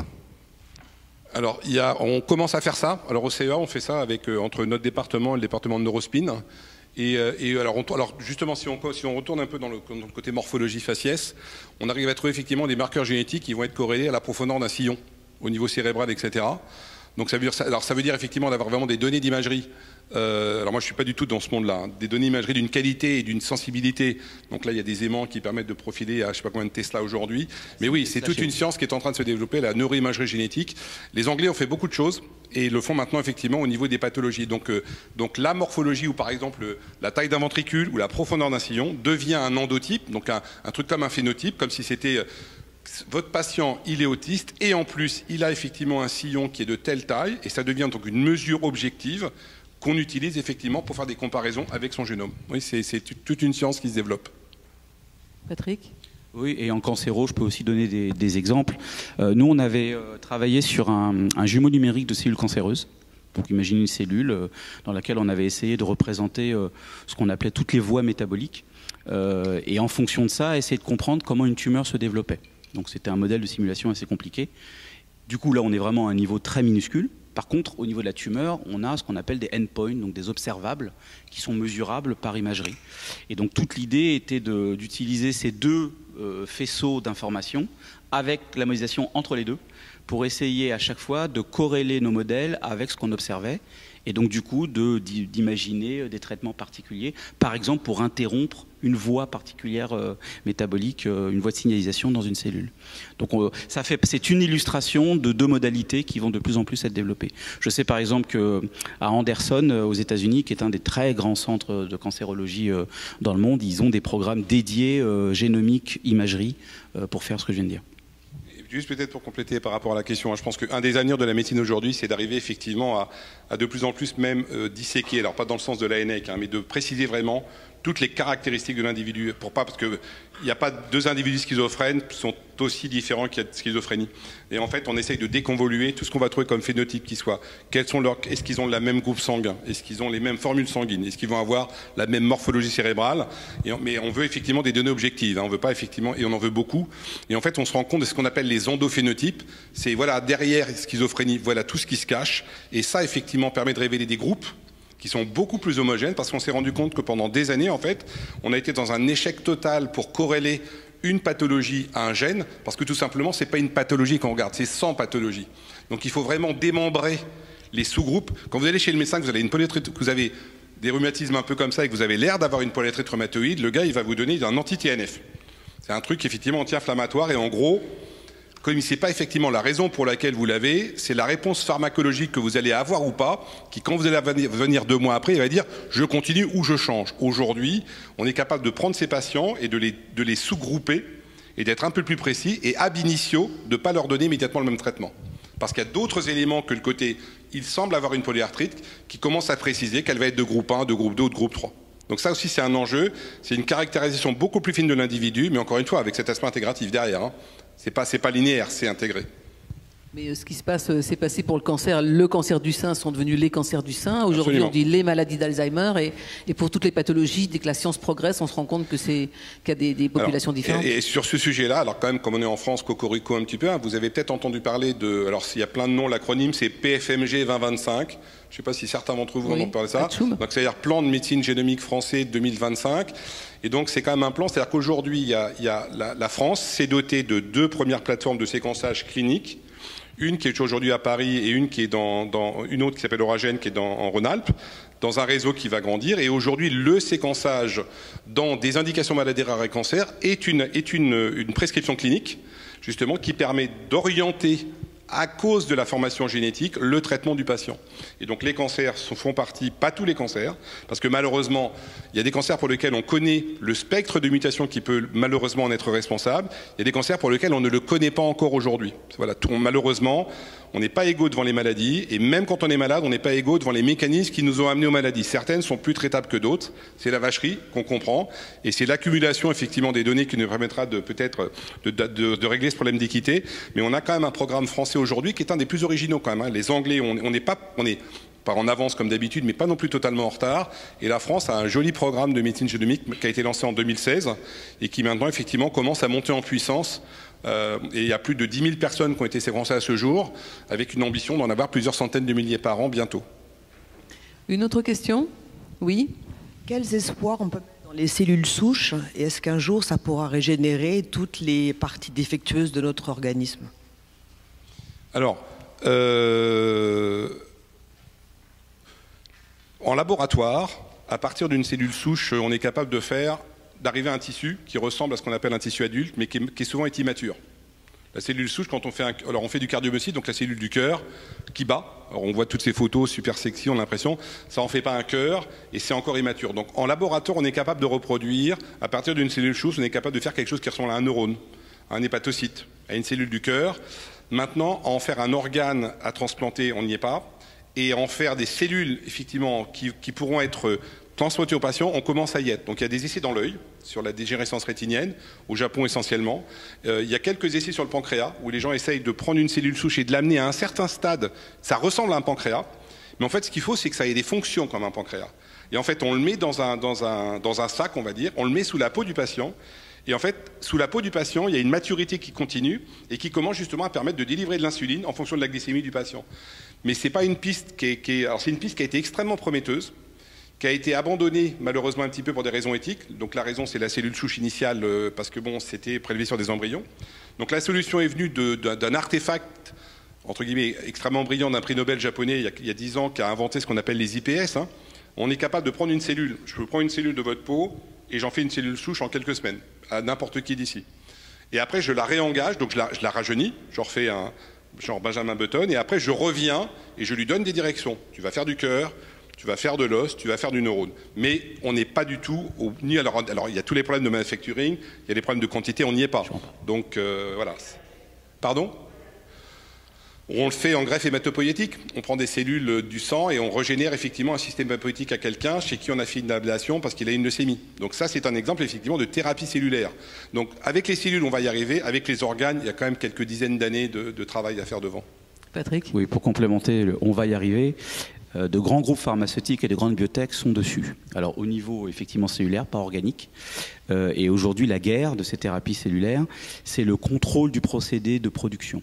Alors, on commence à faire ça. Alors, au CEA, on fait ça avec, entre notre département et le département de Neurospin. Et alors, justement, si on retourne un peu dans le côté morphologie faciès, on arrive à trouver effectivement des marqueurs génétiques qui vont être corrélés à la profondeur d'un sillon, au niveau cérébral, etc. Donc, ça veut dire effectivement d'avoir vraiment des données d'imagerie. Alors moi je ne suis pas du tout dans ce monde-là, hein. Des données imagerie d'une qualité et d'une sensibilité. Donc là il y a des aimants qui permettent de profiler à je ne sais pas combien de Tesla aujourd'hui. Mais oui, c'est toute une science qui est en train de se développer, la neuroimagerie génétique. Les Anglais ont fait beaucoup de choses et le font maintenant effectivement au niveau des pathologies. Donc la morphologie ou par exemple la taille d'un ventricule ou la profondeur d'un sillon devient un endotype, donc un truc comme un phénotype, comme si c'était... Votre patient, il est autiste et en plus il a effectivement un sillon qui est de telle taille et ça devient donc une mesure objective qu'on utilise effectivement pour faire des comparaisons avec son génome. Oui, c'est toute une science qui se développe. Patrick ? Oui, et en cancéro, je peux aussi donner des exemples. Nous, on avait travaillé sur un jumeau numérique de cellules cancéreuses. Donc imaginez une cellule dans laquelle on avait essayé de représenter ce qu'on appelait toutes les voies métaboliques. Et en fonction de ça, essayer de comprendre comment une tumeur se développait. Donc c'était un modèle de simulation assez compliqué. Du coup, là, on est vraiment à un niveau très minuscule. Par contre, au niveau de la tumeur, on a ce qu'on appelle des endpoints, donc des observables, qui sont mesurables par imagerie. Et donc toute l'idée était d'utiliser ces deux faisceaux d'informations avec la modélisation entre les deux pour essayer à chaque fois de corréler nos modèles avec ce qu'on observait et donc du coup d'imaginer des traitements particuliers, par exemple pour interrompre une voie particulière métabolique, une voie de signalisation dans une cellule. Donc c'est une illustration de deux modalités qui vont de plus en plus être développées. Je sais par exemple qu'à Anderson, aux États-Unis, qui est un des très grands centres de cancérologie dans le monde, ils ont des programmes dédiés génomique, imagerie, pour faire ce que je viens de dire. Juste peut-être pour compléter par rapport à la question, je pense qu'un des avenirs de la médecine aujourd'hui, c'est d'arriver effectivement à de plus en plus même disséquer, alors pas dans le sens de l'ANEC, mais de préciser vraiment toutes les caractéristiques de l'individu, parce qu'il n'y a pas deux individus schizophrènes qui sont aussi différents qu'il y a de schizophrénie. Et en fait, on essaye de déconvoluer tout ce qu'on va trouver comme phénotype qui soit. Est-ce qu'ils ont le même groupe sanguin? Est-ce qu'ils ont les mêmes formules sanguines? Est-ce qu'ils vont avoir la même morphologie cérébrale? Mais on veut effectivement des données objectives, hein. On veut pas effectivement, et on en veut beaucoup. Et en fait, on se rend compte de ce qu'on appelle les endophénotypes. C'est voilà, derrière schizophrénie, voilà tout ce qui se cache. Et ça, effectivement, permet de révéler des groupes qui sont beaucoup plus homogènes, parce qu'on s'est rendu compte que pendant des années, en fait, on a été dans un échec total pour corréler une pathologie à un gène, parce que tout simplement, c'est pas une pathologie qu'on regarde, c'est 100 pathologies. Donc il faut vraiment démembrer les sous-groupes. Quand vous allez chez le médecin, que vous avez une polyarthrite, que vous avez des rhumatismes un peu comme ça, et que vous avez l'air d'avoir une polyarthrite rhumatoïde, le gars, il va vous donner un anti-TNF. C'est un truc effectivement anti-inflammatoire, et en gros, comme il ne sait pas effectivement la raison pour laquelle vous l'avez, c'est la réponse pharmacologique que vous allez avoir ou pas, qui quand vous allez venir 2 mois après, il va dire je continue ou je change. Aujourd'hui, on est capable de prendre ces patients et de les sous-grouper et d'être un peu plus précis et ab initio, de ne pas leur donner immédiatement le même traitement. Parce qu'il y a d'autres éléments que le côté il semble avoir une polyarthrite qui commence à préciser qu'elle va être de groupe 1, de groupe 2 ou de groupe 3. Donc ça aussi c'est un enjeu, c'est une caractérisation beaucoup plus fine de l'individu, mais encore une fois avec cet aspect intégratif derrière, hein. C'est pas linéaire, c'est intégré. Mais ce qui se passe, c'est passé pour le cancer du sein sont devenus les cancers du sein. Aujourd'hui, on dit les maladies d'Alzheimer. Et pour toutes les pathologies, dès que la science progresse, on se rend compte qu'il y a des populations différentes. Et sur ce sujet-là, alors quand même, comme on est en France, cocorico un petit peu, hein, vous avez peut-être entendu parler de... Alors s'il y a plein de noms, l'acronyme c'est PFMG 2025. Je ne sais pas si certains d'entre vous vont parler de ça. Donc c'est-à-dire Plan de médecine génomique français 2025. Et donc c'est quand même un plan, c'est-à-dire qu'aujourd'hui, la France s'est dotée de 2 premières plateformes de séquençage clinique. Une qui est aujourd'hui à Paris et une qui est une autre qui s'appelle Oragène qui est en Rhône-Alpes, dans un réseau qui va grandir. Et aujourd'hui, le séquençage dans des indications maladies rares et cancer est une prescription clinique, justement, qui permet d'orienter, à cause de la formation génétique, le traitement du patient. Et donc les cancers font partie, pas tous les cancers, parce que malheureusement, il y a des cancers pour lesquels on connaît le spectre de mutations qui peut malheureusement en être responsable. Il y a des cancers pour lesquels on ne le connaît pas encore aujourd'hui. Voilà, malheureusement, on n'est pas égaux devant les maladies, et même quand on est malade, on n'est pas égaux devant les mécanismes qui nous ont amenés aux maladies. Certaines sont plus traitables que d'autres, c'est la vacherie qu'on comprend, et c'est l'accumulation effectivement des données qui nous permettra de peut-être de régler ce problème d'équité. Mais on a quand même un programme français aujourd'hui qui est un des plus originaux quand même, hein. Les Anglais, on n'est pas en avance comme d'habitude, mais pas non plus totalement en retard. Et la France a un joli programme de médecine génomique qui a été lancé en 2016 et qui maintenant effectivement commence à monter en puissance. Et il y a plus de 10 000 personnes qui ont été séquencées à ce jour, avec une ambition d'en avoir plusieurs centaines de milliers par an bientôt. Une autre question? Oui. Quels espoirs on peut mettre dans les cellules souches, et est-ce qu'un jour ça pourra régénérer toutes les parties défectueuses de notre organisme? Alors, en laboratoire, à partir d'une cellule souche, on est capable d'arriver à un tissu qui ressemble à ce qu'on appelle un tissu adulte, mais qui est souvent immature. La cellule souche, quand on fait du cardiomyocyte, donc la cellule du cœur, qui bat. Alors on voit toutes ces photos super sexy, on a l'impression, ça en fait pas un cœur, et c'est encore immature. Donc en laboratoire, on est capable de reproduire, à partir d'une cellule souche, on est capable de faire quelque chose qui ressemble à un neurone, à un hépatocyte, à une cellule du cœur. Maintenant, en faire un organe à transplanter, on n'y est pas. Et en faire des cellules, effectivement, qui pourront être transportées aux patients, on commence à y être. Donc il y a des essais dans l'œil, sur la dégénérescence rétinienne, au Japon essentiellement. Il y a quelques essais sur le pancréas, où les gens essayent de prendre une cellule souche et de l'amener à un certain stade. Ça ressemble à un pancréas, mais en fait, ce qu'il faut, c'est que ça ait des fonctions comme un pancréas. Et en fait, on le met dans un sac, on va dire, on le met sous la peau du patient. Et en fait, sous la peau du patient, il y a une maturité qui continue et qui commence justement à permettre de délivrer de l'insuline en fonction de la glycémie du patient. Mais c'est pas une piste alors c'est une piste qui a été extrêmement prometteuse, qui a été abandonnée malheureusement un petit peu pour des raisons éthiques. Donc la raison, c'est la cellule souche initiale, parce que bon, c'était prélevé sur des embryons. Donc la solution est venue d'un artefact, entre guillemets, extrêmement brillant d'un prix Nobel japonais il y a 10 ans, qui a inventé ce qu'on appelle les IPS. Hein. On est capable de prendre une cellule. Je peux prendre une cellule de votre peau et j'en fais une cellule souche en quelques semaines, à n'importe qui d'ici. Et après, je la réengage, donc je la rajeunis, je refais un genre Benjamin Button, et après je reviens et je lui donne des directions. Tu vas faire du cœur, tu vas faire de l'os, tu vas faire du neurone. Mais on n'est pas du tout alors il y a tous les problèmes de manufacturing, il y a les problèmes de quantité, on n'y est pas. Donc voilà. Pardon? On le fait en greffe hématopoïétique. On prend des cellules du sang et on régénère effectivement un système hématopoïétique à quelqu'un chez qui on a fait une ablation parce qu'il a une leucémie. Donc ça, c'est un exemple effectivement de thérapie cellulaire. Donc avec les cellules, on va y arriver. Avec les organes, il y a quand même quelques dizaines d'années de travail à faire devant. Patrick? Oui, pour complémenter, on va y arriver. De grands groupes pharmaceutiques et de grandes biotech sont dessus. Alors au niveau effectivement cellulaire, pas organique. Et aujourd'hui, la guerre de ces thérapies cellulaires, c'est le contrôle du procédé de production.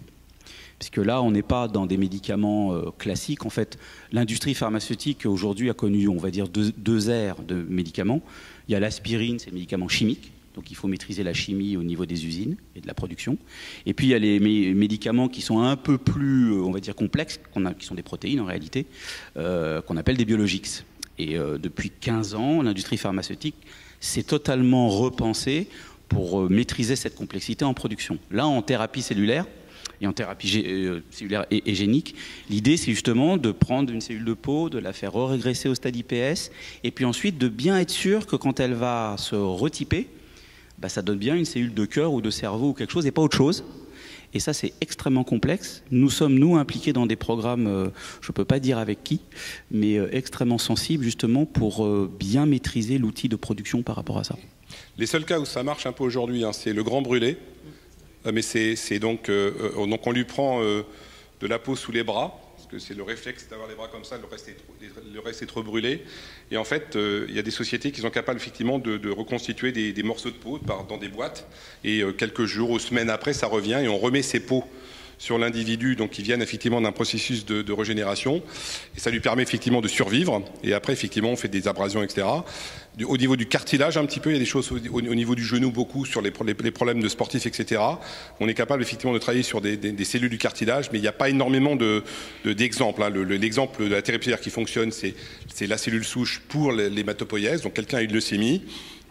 Puisque là, on n'est pas dans des médicaments classiques. En fait, l'industrie pharmaceutique aujourd'hui a connu, on va dire, deux ères de médicaments. Il y a l'aspirine, c'est le médicament chimique. Donc il faut maîtriser la chimie au niveau des usines et de la production. Et puis il y a les médicaments qui sont un peu plus, on va dire, complexes, qui sont des protéines en réalité, qu'on appelle des biologics. Et depuis 15 ans, l'industrie pharmaceutique s'est totalement repensée pour maîtriser cette complexité en production. Là, en thérapie cellulaire, et en thérapie cellulaire et génique, l'idée c'est justement de prendre une cellule de peau, de la faire régresser au stade IPS, et puis ensuite de bien être sûr que quand elle va se retyper, ça donne bien une cellule de cœur ou de cerveau ou quelque chose et pas autre chose. Et ça, c'est extrêmement complexe. Nous sommes, nous, impliqués dans des programmes, je ne peux pas dire avec qui, mais extrêmement sensibles justement pour bien maîtriser l'outil de production par rapport à ça. Les seuls cas où ça marche un peu aujourd'hui, hein, c'est le grand brûlé. Mais c'est donc on lui prend de la peau sous les bras, parce que c'est le réflexe d'avoir les bras comme ça, le reste est trop brûlé. Et en fait, il y a des sociétés qui sont capables effectivement de reconstituer des morceaux de peau dans des boîtes. Et quelques jours ou semaines après, ça revient et on remet ces peaux sur l'individu, donc qui viennent effectivement d'un processus de régénération. Et ça lui permet effectivement de survivre. Et après, effectivement, on fait des abrasions, etc. Au niveau du cartilage, un petit peu, il y a des choses au niveau du genou, beaucoup sur les problèmes de sportifs, etc. On est capable effectivement de travailler sur des cellules du cartilage, mais il n'y a pas énormément d'exemples. Hein. L'exemple de la thérapie cellulaire qui fonctionne, c'est la cellule souche pour l'hématopoïèse. Donc quelqu'un a une leucémie,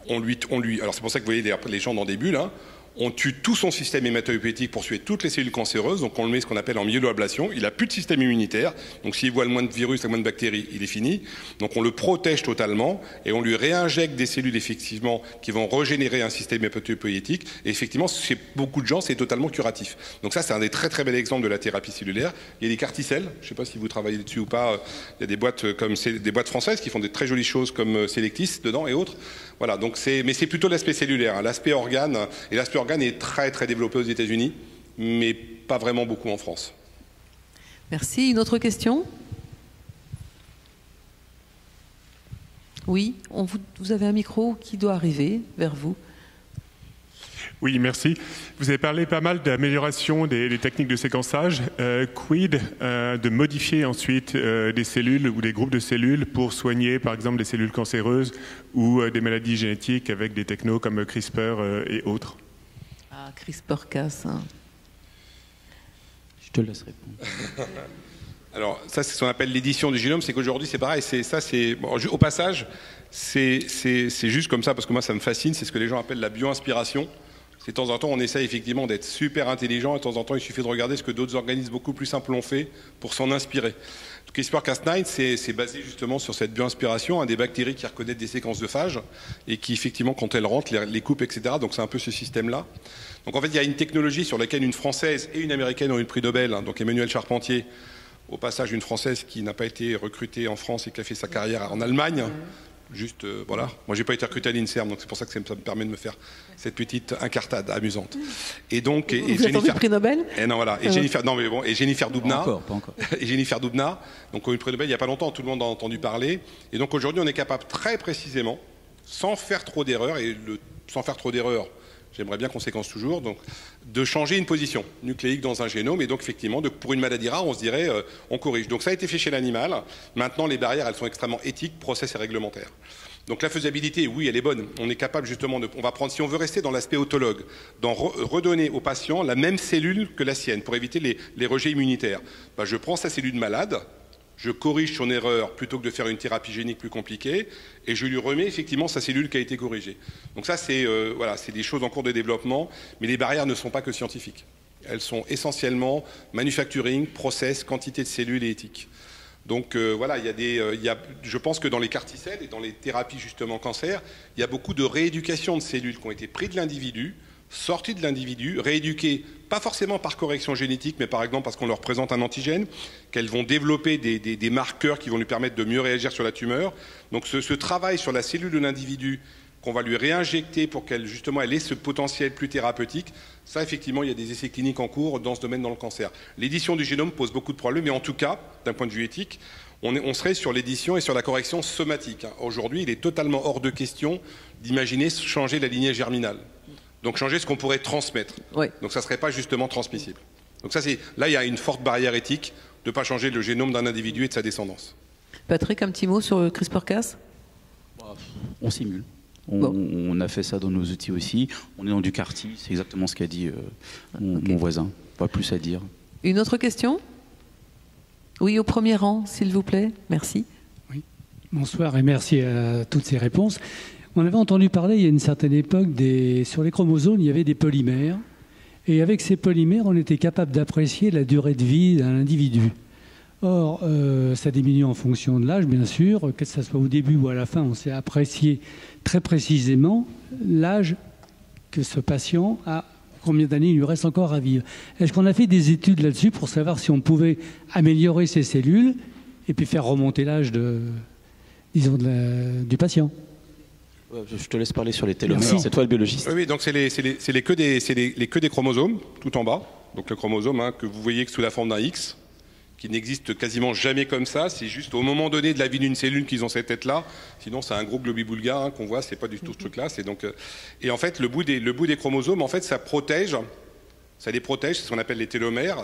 alors c'est pour ça que vous voyez les gens dans des bulles, hein. on tue tout son système hématopoïétique pour tuer toutes les cellules cancéreuses, donc on le met ce qu'on appelle en myéloablation, il n'a plus de système immunitaire, donc s'il voit le moins de virus, le moins de bactéries, il est fini, donc on le protège totalement et on lui réinjecte des cellules effectivement qui vont régénérer un système hématopoïétique, et effectivement chez beaucoup de gens c'est totalement curatif. Donc ça c'est un des très très bels exemples de la thérapie cellulaire. Il y a des carticelles, je ne sais pas si vous travaillez dessus ou pas, il y a des boîtes comme des boîtes françaises qui font des très jolies choses comme Selectis dedans et autres. Voilà, donc mais c'est plutôt l'aspect cellulaire, hein. L'aspect organe, et l'aspect organe est très très développé aux États-Unis, mais pas vraiment beaucoup en France. Merci. Une autre question? Oui, vous avez un micro qui doit arriver vers vous. Oui, merci. Vous avez parlé pas mal d'amélioration des techniques de séquençage. Quid de modifier ensuite des cellules ou des groupes de cellules pour soigner, par exemple, des cellules cancéreuses ou des maladies génétiques avec des technos comme CRISPR et autres? Ah, CRISPR-Cas. Hein. Je te laisse répondre. Alors, ça, c'est ce qu'on appelle l'édition du génome. C'est qu'aujourd'hui, c'est pareil. Bon, au passage, c'est juste comme ça, parce que moi, ça me fascine. C'est ce que les gens appellent la bio-inspiration. De temps en temps, on essaie effectivement d'être super intelligent. Et de temps en temps, il suffit de regarder ce que d'autres organismes beaucoup plus simples ont fait pour s'en inspirer. CRISPR-Cas9, c'est basé justement sur cette bio-inspiration, des bactéries qui reconnaissent des séquences de phages et qui, effectivement, quand elles rentrent, les coupent, etc. Donc, c'est un peu ce système-là. Donc, en fait, il y a une technologie sur laquelle une Française et une Américaine ont eu le prix Nobel, hein, donc Emmanuelle Charpentier, au passage, une Française qui n'a pas été recrutée en France et qui a fait sa carrière en Allemagne. Juste, voilà. Moi, j'ai pas été recruté à l'INSERM, donc c'est pour ça que ça me permet de me faire cette petite incartade amusante. Et donc, vous avez le prix Nobel? Et non, voilà. Et Jennifer, non, mais bon, et Jennifer Doudna. Pas encore. Et Jennifer Doudna. Donc, le prix Nobel, il n'y a pas longtemps, tout le monde en a entendu parler. Et donc, aujourd'hui, on est capable très précisément, sans faire trop d'erreurs, sans faire trop d'erreurs, j'aimerais bien qu'on séquence toujours, donc de changer une position nucléique dans un génome, et donc effectivement, pour une maladie rare, on se dirait, on corrige. Donc ça a été fait chez l'animal. Maintenant, les barrières, elles sont extrêmement éthiques, process et réglementaires. Donc la faisabilité, oui, elle est bonne. On est capable justement on va prendre, si on veut rester dans l'aspect autologue, d'en redonner au patient la même cellule que la sienne, pour éviter les rejets immunitaires. Ben, je prends sa cellule malade, je corrige son erreur plutôt que de faire une thérapie génique plus compliquée, et je lui remets effectivement sa cellule qui a été corrigée. Donc ça, c'est des choses en cours de développement, mais les barrières ne sont pas que scientifiques. Elles sont essentiellement manufacturing, process, quantité de cellules et éthique. Donc voilà, je pense que dans les carticelles et dans les thérapies justement cancer, il y a beaucoup de rééducation de cellules qui ont été prises de l'individu, sorties de l'individu, rééduquées, pas forcément par correction génétique, mais par exemple parce qu'on leur présente un antigène, qu'elles vont développer des marqueurs qui vont lui permettre de mieux réagir sur la tumeur. Donc ce travail sur la cellule de l'individu qu'on va lui réinjecter pour qu'elle justement elle ait ce potentiel plus thérapeutique, ça effectivement il y a des essais cliniques en cours dans ce domaine dans le cancer. L'édition du génome pose beaucoup de problèmes, mais en tout cas, d'un point de vue éthique, on serait sur l'édition et sur la correction somatique. Aujourd'hui, il est totalement hors de question d'imaginer changer la lignée germinale. Donc changer ce qu'on pourrait transmettre. Oui. Donc ça ne serait pas justement transmissible. Donc là, il y a une forte barrière éthique de ne pas changer le génome d'un individu et de sa descendance. Patrick, un petit mot sur le CRISPR-Cas? On simule. On a fait ça dans nos outils aussi. On est dans du CAR-T, c'est exactement ce qu'a dit mon voisin. Pas plus à dire. Une autre question? Oui, au premier rang, s'il vous plaît. Merci. Oui. Bonsoir et merci à toutes ces réponses. On avait entendu parler il y a une certaine époque sur les chromosomes, il y avait des polymères. Et avec ces polymères, on était capable d'apprécier la durée de vie d'un individu. Or, ça diminue en fonction de l'âge, bien sûr. Que ce soit au début ou à la fin, on sait apprécier très précisément l'âge que ce patient a, combien d'années il lui reste encore à vivre. Est-ce qu'on a fait des études là-dessus pour savoir si on pouvait améliorer ces cellules et puis faire remonter l'âge du patient? Je te laisse parler sur les télomères. C'est toi le biologiste. Oui, donc c'est les queues des chromosomes, tout en bas. Donc le chromosome que vous voyez sous la forme d'un X, qui n'existe quasiment jamais comme ça. C'est juste au moment donné de la vie d'une cellule qu'ils ont cette tête-là. Sinon, c'est un gros globi-boulga qu'on voit. C'est pas du tout ce truc-là. Et en fait, le bout des chromosomes, en fait, ça protège. Ça les protège. C'est ce qu'on appelle les télomères.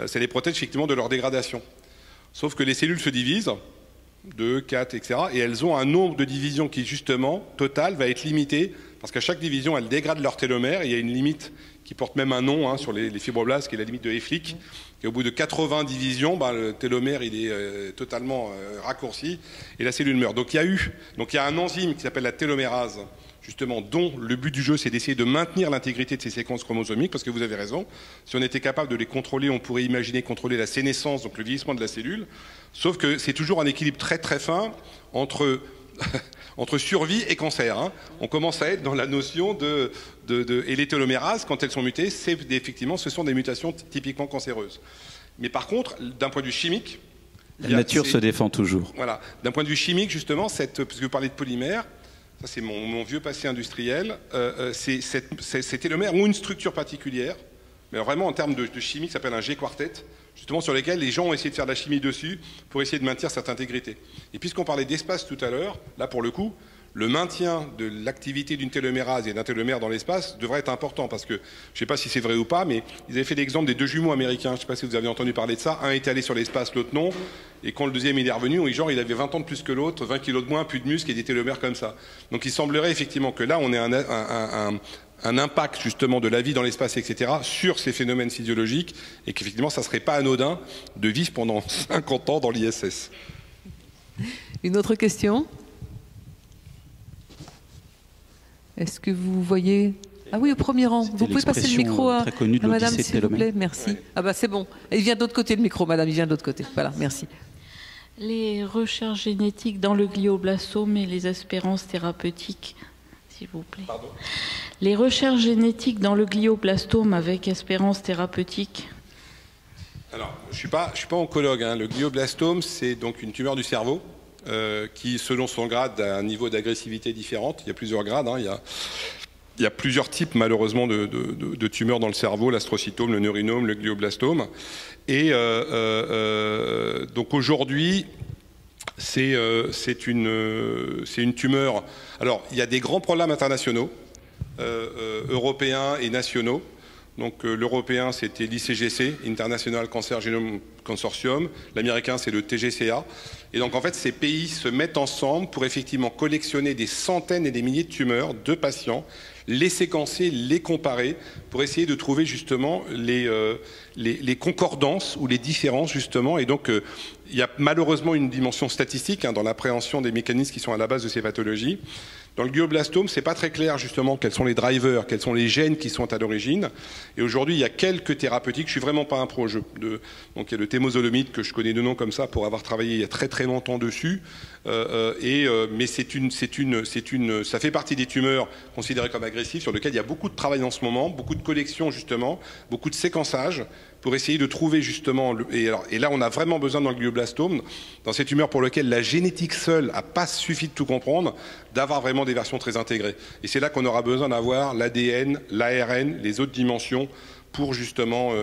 Ça les protège effectivement de leur dégradation. Sauf que les cellules se divisent. 2, 4, etc. Et elles ont un nombre de divisions qui, justement, total, va être limité, parce qu'à chaque division, elles dégradent leur télomère, et il y a une limite qui porte même un nom sur les fibroblastes, qui est la limite de Hayflick. Et au bout de 80 divisions, le télomère, il est totalement raccourci, et la cellule meurt. Donc il y a un enzyme qui s'appelle la télomérase, justement, dont le but du jeu, c'est d'essayer de maintenir l'intégrité de ces séquences chromosomiques, parce que vous avez raison, si on était capable de les contrôler, on pourrait imaginer contrôler la sénescence, donc le vieillissement de la cellule, sauf que c'est toujours un équilibre très très fin entre, entre survie et cancer. Hein. On commence à être dans la notion et les télomérases, quand elles sont mutées, effectivement, ce sont des mutations typiquement cancéreuses. Mais par contre, d'un point de vue chimique... La nature se défend toujours. Voilà. D'un point de vue chimique, justement, parce que vous parlez de polymère, ça c'est mon vieux passé industriel, ces télomères ont une structure particulière, mais vraiment en termes de chimie, ça s'appelle un G-quartet, justement sur lesquels les gens ont essayé de faire de la chimie dessus pour essayer de maintenir cette intégrité. Et puisqu'on parlait d'espace tout à l'heure, là pour le coup, le maintien de l'activité d'une télomérase et d'un télomère dans l'espace devrait être important, parce que, je ne sais pas si c'est vrai ou pas, mais ils avaient fait l'exemple des 2 jumeaux américains, je ne sais pas si vous avez entendu parler de ça, un était allé sur l'espace, l'autre non, et quand le deuxième il est revenu, genre il avait 20 ans de plus que l'autre, 20 kilos de moins, plus de muscles et des télomères comme ça. Donc il semblerait effectivement que là on ait un impact justement de la vie dans l'espace, etc., sur ces phénomènes physiologiques, et qu'effectivement ça ne serait pas anodin de vivre pendant 50 ans dans l'ISS. Une autre question ? Est-ce que vous voyez... Ah oui, au premier rang. Vous pouvez passer le micro à madame, s'il vous plaît. Merci. Ouais. Ah bah c'est bon. Il vient de l'autre côté, le micro, madame, il vient de l'autre côté. Voilà, merci. Les recherches génétiques dans le glioblastome et les espérances thérapeutiques, s'il vous plaît. Pardon ? Les recherches génétiques dans le glioblastome avec espérance thérapeutique. Alors, je suis pas oncologue. Hein. Le glioblastome, c'est donc une tumeur du cerveau. Qui, selon son grade, a un niveau d'agressivité différente. Il y a plusieurs grades. Hein. Il y a plusieurs types, malheureusement, de tumeurs dans le cerveau, l'astrocytome, le neurinome, le glioblastome. Et donc aujourd'hui, c'est une tumeur... Alors, il y a des grands programmes internationaux, européens et nationaux. Donc l'européen, c'était l'ICGC, International Cancer Genome Consortium. L'américain, c'est le TGCA. Et donc en fait, ces pays se mettent ensemble pour effectivement collectionner des centaines et des milliers de tumeurs de patients, les séquencer, les comparer, pour essayer de trouver justement les concordances ou les différences justement. Et donc il y a malheureusement une dimension statistique dans l'appréhension des mécanismes qui sont à la base de ces pathologies. Dans le glioblastome, c'est pas très clair justement quels sont les drivers, quels sont les gènes qui sont à l'origine. Et aujourd'hui, il y a quelques thérapeutiques. Je suis vraiment pas un pro. Donc il y a le temozolomide que je connais de nom comme ça pour avoir travaillé il y a très très longtemps dessus. Mais ça fait partie des tumeurs considérées comme agressives sur lesquelles il y a beaucoup de travail en ce moment, beaucoup de collections justement, beaucoup de séquençage pour essayer de trouver justement... Et là, on a vraiment besoin dans le glioblastome, dans ces tumeurs pour lesquelles la génétique seule n'a pas suffi de tout comprendre, d'avoir vraiment des versions très intégrées. Et c'est là qu'on aura besoin d'avoir l'ADN, l'ARN, les autres dimensions pour justement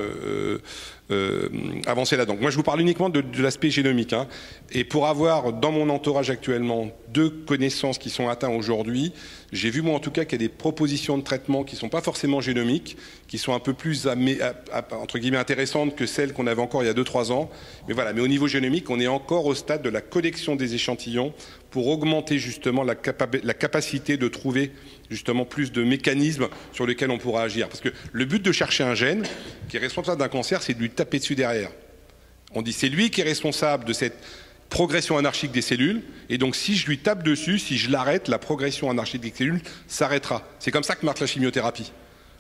avancer là-dedans. Moi, je vous parle uniquement de l'aspect génomique. Hein. Et pour avoir dans mon entourage actuellement 2 connaissances qui sont atteintes aujourd'hui, j'ai vu moi en tout cas qu'il y a des propositions de traitement qui ne sont pas forcément génomiques, qui sont un peu plus entre guillemets intéressantes que celles qu'on avait encore il y a 2-3 ans. Mais voilà, mais au niveau génomique, on est encore au stade de la collection des échantillons pour augmenter justement la capacité de trouver justement plus de mécanismes sur lesquels on pourra agir. Parce que le but de chercher un gène qui est responsable d'un cancer, c'est de lui taper dessus derrière. On dit c'est lui qui est responsable de cette progression anarchique des cellules, et donc si je lui tape dessus, si je l'arrête, la progression anarchique des cellules s'arrêtera. C'est comme ça que marche la chimiothérapie.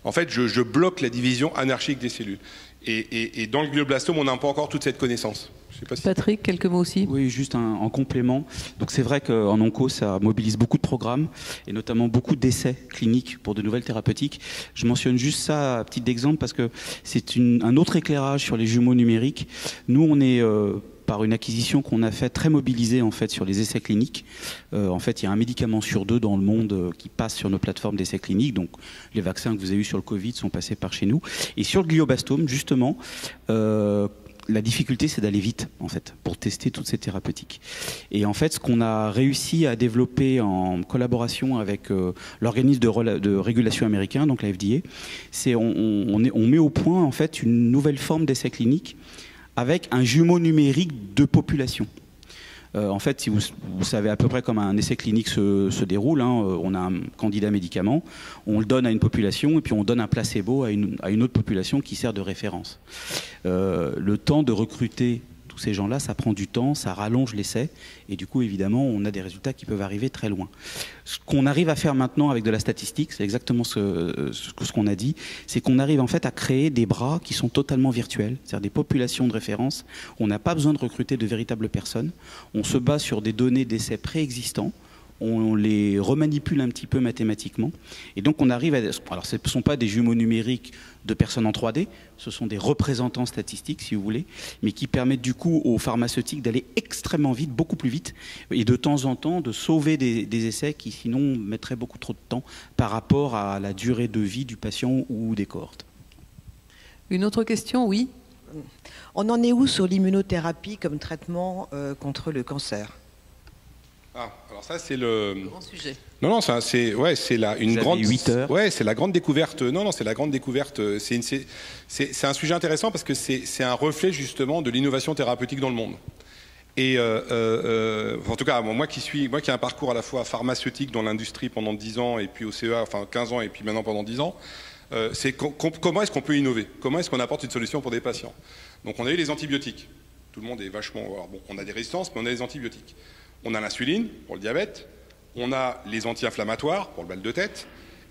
En fait, je bloque la division anarchique des cellules. Et dans le glioblastome, on n'a pas encore toute cette connaissance. Je sais pas si... Patrick, quelques mots aussi. Oui, juste en complément. Donc c'est vrai qu'en onco, ça mobilise beaucoup de programmes, et notamment beaucoup d'essais cliniques pour de nouvelles thérapeutiques. Je mentionne juste ça à titre d'exemple parce que c'est un autre éclairage sur les jumeaux numériques. Nous, on est... par une acquisition qu'on a fait très mobilisée en fait sur les essais cliniques. En fait, il y a un médicament sur 2 dans le monde qui passe sur nos plateformes d'essais cliniques. Donc, les vaccins que vous avez eus sur le Covid sont passés par chez nous. Et sur le glioblastome, justement, la difficulté, c'est d'aller vite, en fait, pour tester toutes ces thérapeutiques. Et en fait, ce qu'on a réussi à développer en collaboration avec l'organisme de régulation américain, donc la FDA, c'est on met au point en fait une nouvelle forme d'essai clinique avec un jumeau numérique de population. En fait, si vous savez à peu près comment un essai clinique se déroule, hein, on a un candidat médicament, on le donne à une population et puis on donne un placebo à une autre population qui sert de référence. Le temps de recruter tous ces gens-là, ça prend du temps, ça rallonge l'essai, et du coup, évidemment, on a des résultats qui peuvent arriver très loin. Ce qu'on arrive à faire maintenant avec de la statistique, c'est exactement ce qu'on a dit, c'est qu'on arrive en fait à créer des bras qui sont totalement virtuels, c'est-à-dire des populations de référence. On n'a pas besoin de recruter de véritables personnes, on se base sur des données d'essais préexistants, on les remanipule un petit peu mathématiquement, et donc on arrive à... Alors ce ne sont pas des jumeaux numériques de personnes en 3D, ce sont des représentants statistiques, si vous voulez, mais qui permettent du coup aux pharmaceutiques d'aller extrêmement vite, beaucoup plus vite, et de temps en temps de sauver des essais qui sinon mettraient beaucoup trop de temps par rapport à la durée de vie du patient ou des cohortes. Une autre question, oui. On en est où sur l'immunothérapie comme traitement contre le cancer? Ah, alors ça c'est le grand sujet. Non, c'est une grande 8 heures. Ouais, c'est la grande découverte. Non, c'est la grande découverte. C'est un sujet intéressant parce que c'est un reflet justement de l'innovation thérapeutique dans le monde. Et en tout cas, moi qui ai un parcours à la fois pharmaceutique dans l'industrie pendant 10 ans et puis au CEA, enfin 15 ans et puis maintenant pendant 10 ans, c'est comment est-ce qu'on peut innover? Comment est-ce qu'on apporte une solution pour des patients? Donc on a eu les antibiotiques. Tout le monde est vachement... Alors bon, on a des résistances, mais on a les antibiotiques. On a l'insuline pour le diabète, on a les anti-inflammatoires pour le mal de tête,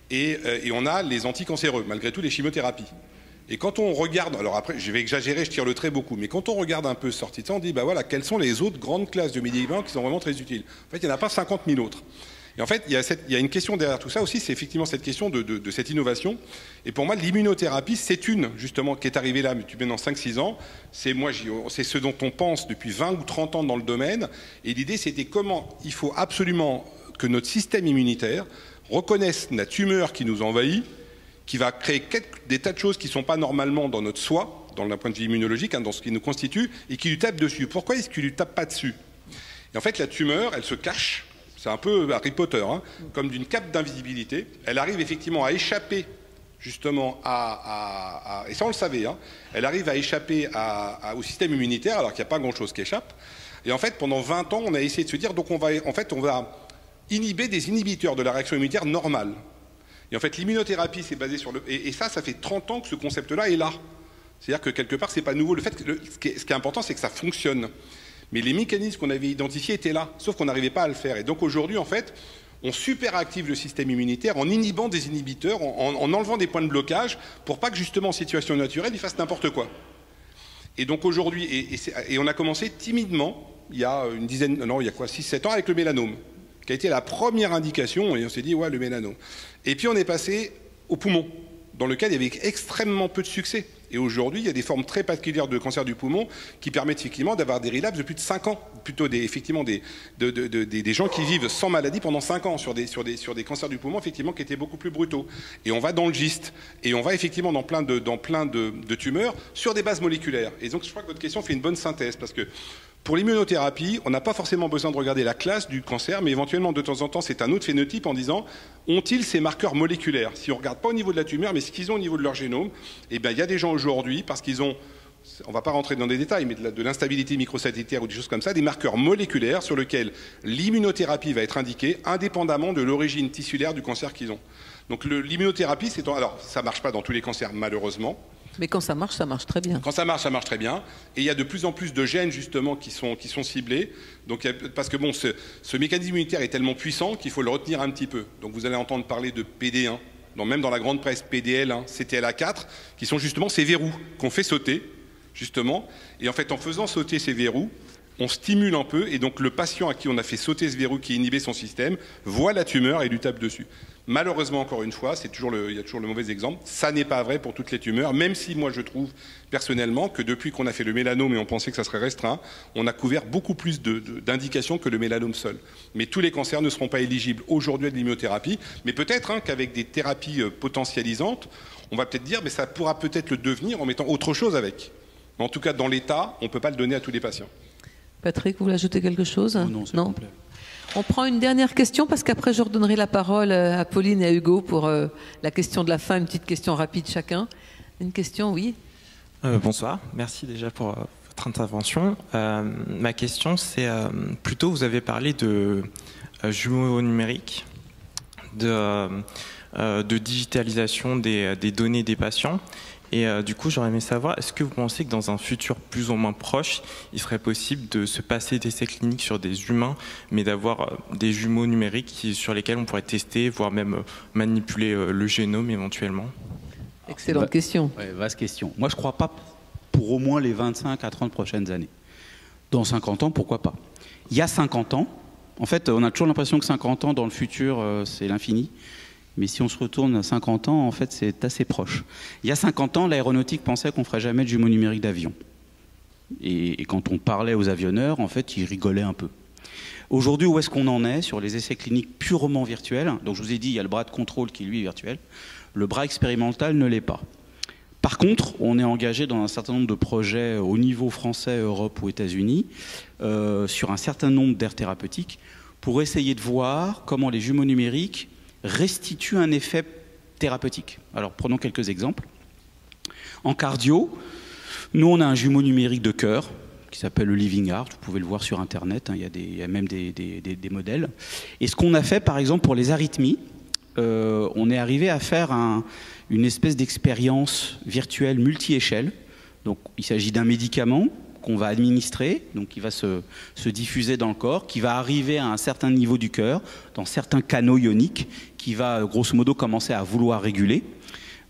et on a les anticancéreux, malgré tout les chimiothérapies. Et quand on regarde, alors après je vais exagérer, je tire le trait beaucoup, mais quand on regarde un peu sorti de ça, on dit, bah voilà, quelles sont les autres grandes classes de médicaments qui sont vraiment très utiles? En fait, il n'y en a pas 50 000 autres. Et en fait, il y a une question derrière tout ça aussi, c'est effectivement cette question de cette innovation. Et pour moi, l'immunothérapie, c'est justement, qui est arrivée là, depuis maintenant 5-6 ans. C'est ce dont on pense depuis 20 ou 30 ans dans le domaine. Et l'idée, c'était comment il faut absolument que notre système immunitaire reconnaisse la tumeur qui nous envahit, qui va créer des tas de choses qui ne sont pas normalement dans notre soi, dans le point de vue immunologique, dans ce qui nous constitue, et qui lui tape dessus. Pourquoi est-ce qu'il ne lui tape pas dessus? Et en fait, la tumeur, elle se cache. C'est un peu Harry Potter, hein, comme d'une cape d'invisibilité. Elle arrive effectivement à échapper justement et ça on le savait, hein, elle arrive à échapper au système immunitaire alors qu'il n'y a pas grand-chose qui échappe. Et en fait, pendant 20 ans, on a essayé de se dire, donc on va inhiber des inhibiteurs de la réaction immunitaire normale. Et en fait, l'immunothérapie, c'est basé sur et ça fait 30 ans que ce concept-là est là. C'est-à-dire que quelque part, c'est pas nouveau. Ce qui est important, c'est que ça fonctionne. Mais les mécanismes qu'on avait identifiés étaient là, sauf qu'on n'arrivait pas à le faire. Et donc aujourd'hui, en fait, on superactive le système immunitaire en inhibant des inhibiteurs, en enlevant des points de blocage, pour pas que justement en situation naturelle, ils fassent n'importe quoi. Et donc aujourd'hui, et on a commencé timidement, il y a 6-7 ans, avec le mélanome, qui a été la première indication, et on s'est dit, ouais, le mélanome. Et puis on est passé au poumon, dans lequel il y avait extrêmement peu de succès. Et aujourd'hui, il y a des formes très particulières de cancer du poumon qui permettent effectivement d'avoir des relapses de plus de 5 ans. Plutôt des gens qui vivent sans maladie pendant 5 ans sur des cancers du poumon, effectivement, qui étaient beaucoup plus brutaux. Et on va dans le giste. Et on va effectivement dans plein de tumeurs sur des bases moléculaires. Et donc, je crois que votre question fait une bonne synthèse, parce que pour l'immunothérapie, on n'a pas forcément besoin de regarder la classe du cancer, mais éventuellement, de temps en temps, c'est un autre phénotype en disant, ont-ils ces marqueurs moléculaires? Si on ne regarde pas au niveau de la tumeur, mais ce qu'ils ont au niveau de leur génome, eh bien, il y a des gens aujourd'hui, parce qu'ils ont, on ne va pas rentrer dans des détails, mais de l'instabilité microsatellitaire ou des choses comme ça, des marqueurs moléculaires sur lesquels l'immunothérapie va être indiquée, indépendamment de l'origine tissulaire du cancer qu'ils ont. Donc l'immunothérapie, alors ça ne marche pas dans tous les cancers, malheureusement. Mais quand ça marche très bien. Quand ça marche très bien. Et il y a de plus en plus de gènes, justement, qui sont ciblés. Donc, parce que bon, ce mécanisme immunitaire est tellement puissant qu'il faut le retenir un petit peu. Donc vous allez entendre parler de PD1, même dans la grande presse, PDL1, CTLA4, qui sont justement ces verrous qu'on fait sauter, justement. Et en fait, en faisant sauter ces verrous, on stimule un peu, et donc le patient à qui on a fait sauter ce verrou qui inhibait son système voit la tumeur et lui tape dessus. Malheureusement, encore une fois, il y a toujours le mauvais exemple, ça n'est pas vrai pour toutes les tumeurs, même si moi je trouve personnellement que depuis qu'on a fait le mélanome et on pensait que ça serait restreint, on a couvert beaucoup plus d'indications que le mélanome seul. Mais tous les cancers ne seront pas éligibles aujourd'hui à de l'immunothérapie, mais peut-être qu'avec des thérapies potentialisantes, on va peut-être dire, mais ça pourra peut-être le devenir en mettant autre chose avec. Mais en tout cas, dans l'état, on ne peut pas le donner à tous les patients. Patrick, vous voulez ajouter quelque chose? Non. On prend une dernière question parce qu'après je redonnerai la parole à Pauline et à Hugo pour la question de la fin, une petite question rapide chacun. Une question, oui. Bonsoir, merci déjà pour votre intervention. Ma question c'est plutôt, vous avez parlé de jumeaux numériques, de digitalisation des données des patients. Et du coup, j'aurais aimé savoir, est-ce que vous pensez que dans un futur plus ou moins proche, il serait possible de se passer d'essais cliniques sur des humains, mais d'avoir des jumeaux numériques sur lesquels on pourrait tester, voire même manipuler le génome éventuellement? Excellente question. Ouais, vaste question. Moi, je ne crois pas pour au moins les 25 à 30 prochaines années. Dans 50 ans, pourquoi pas? Il y a 50 ans, en fait, on a toujours l'impression que 50 ans dans le futur, c'est l'infini. Mais si on se retourne à 50 ans, en fait, c'est assez proche. Il y a 50 ans, l'aéronautique pensait qu'on ne ferait jamais de jumeaux numériques d'avion. Et quand on parlait aux avionneurs, en fait, ils rigolaient un peu. Aujourd'hui, où est-ce qu'on en est sur les essais cliniques purement virtuels? Donc, je vous ai dit, il y a le bras de contrôle qui, lui, est virtuel. Le bras expérimental ne l'est pas. Par contre, on est engagé dans un certain nombre de projets au niveau français, Europe ou États-Unis, sur un certain nombre d'aires thérapeutiques, pour essayer de voir comment les jumeaux numériques restituent un effet thérapeutique. Alors, prenons quelques exemples. En cardio, nous, on a un jumeau numérique de cœur qui s'appelle le Living Heart. Vous pouvez le voir sur Internet, hein, il y a même des modèles. Et ce qu'on a fait, par exemple, pour les arythmies, on est arrivé à faire une espèce d'expérience virtuelle multi-échelle. Donc, il s'agit d'un médicament qu'on va administrer, donc qui va se diffuser dans le corps, qui va arriver à un certain niveau du cœur, dans certains canaux ioniques, qui va grosso modo commencer à vouloir réguler.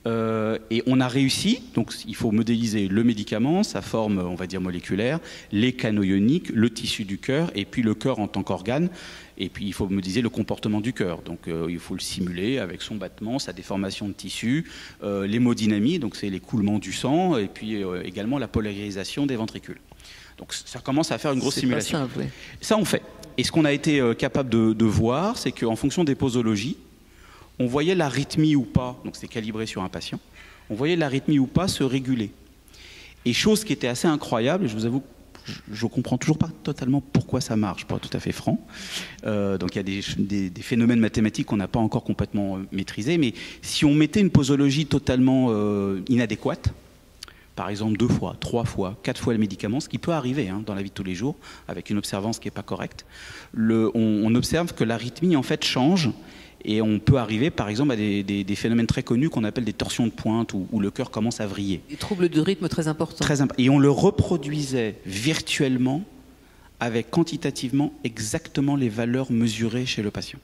Et on a réussi, donc il faut modéliser le médicament, sa forme, on va dire moléculaire, les canaux ioniques, le tissu du cœur, et puis le cœur en tant qu'organe, et puis il faut modéliser le comportement du cœur. Donc il faut le simuler avec son battement, sa déformation de tissu, l'hémodynamie, donc c'est l'écoulement du sang, et puis également la polarisation des ventricules. Donc ça commence à faire une grosse simulation. Pas simple, oui. Ça on fait. Et ce qu'on a été capable de voir, c'est qu'en fonction des posologies, on voyait l'arythmie ou pas, donc c'est calibré sur un patient, on voyait l'arythmie ou pas se réguler. Et chose qui était assez incroyable, et je vous avoue, je ne comprends toujours pas totalement pourquoi ça marche, pour être tout à fait franc. Donc il y a des phénomènes mathématiques qu'on n'a pas encore complètement maîtrisés, mais si on mettait une posologie totalement inadéquate, par exemple 2 fois, 3 fois, 4 fois le médicament, ce qui peut arriver hein, dans la vie de tous les jours, avec une observance qui n'est pas correcte, on observe que l'arythmie en fait change. Et on peut arriver, par exemple, à des phénomènes très connus qu'on appelle des torsions de pointe, où le cœur commence à vriller. Des troubles de rythme très importants. Et on le reproduisait virtuellement, avec quantitativement exactement les valeurs mesurées chez le patient.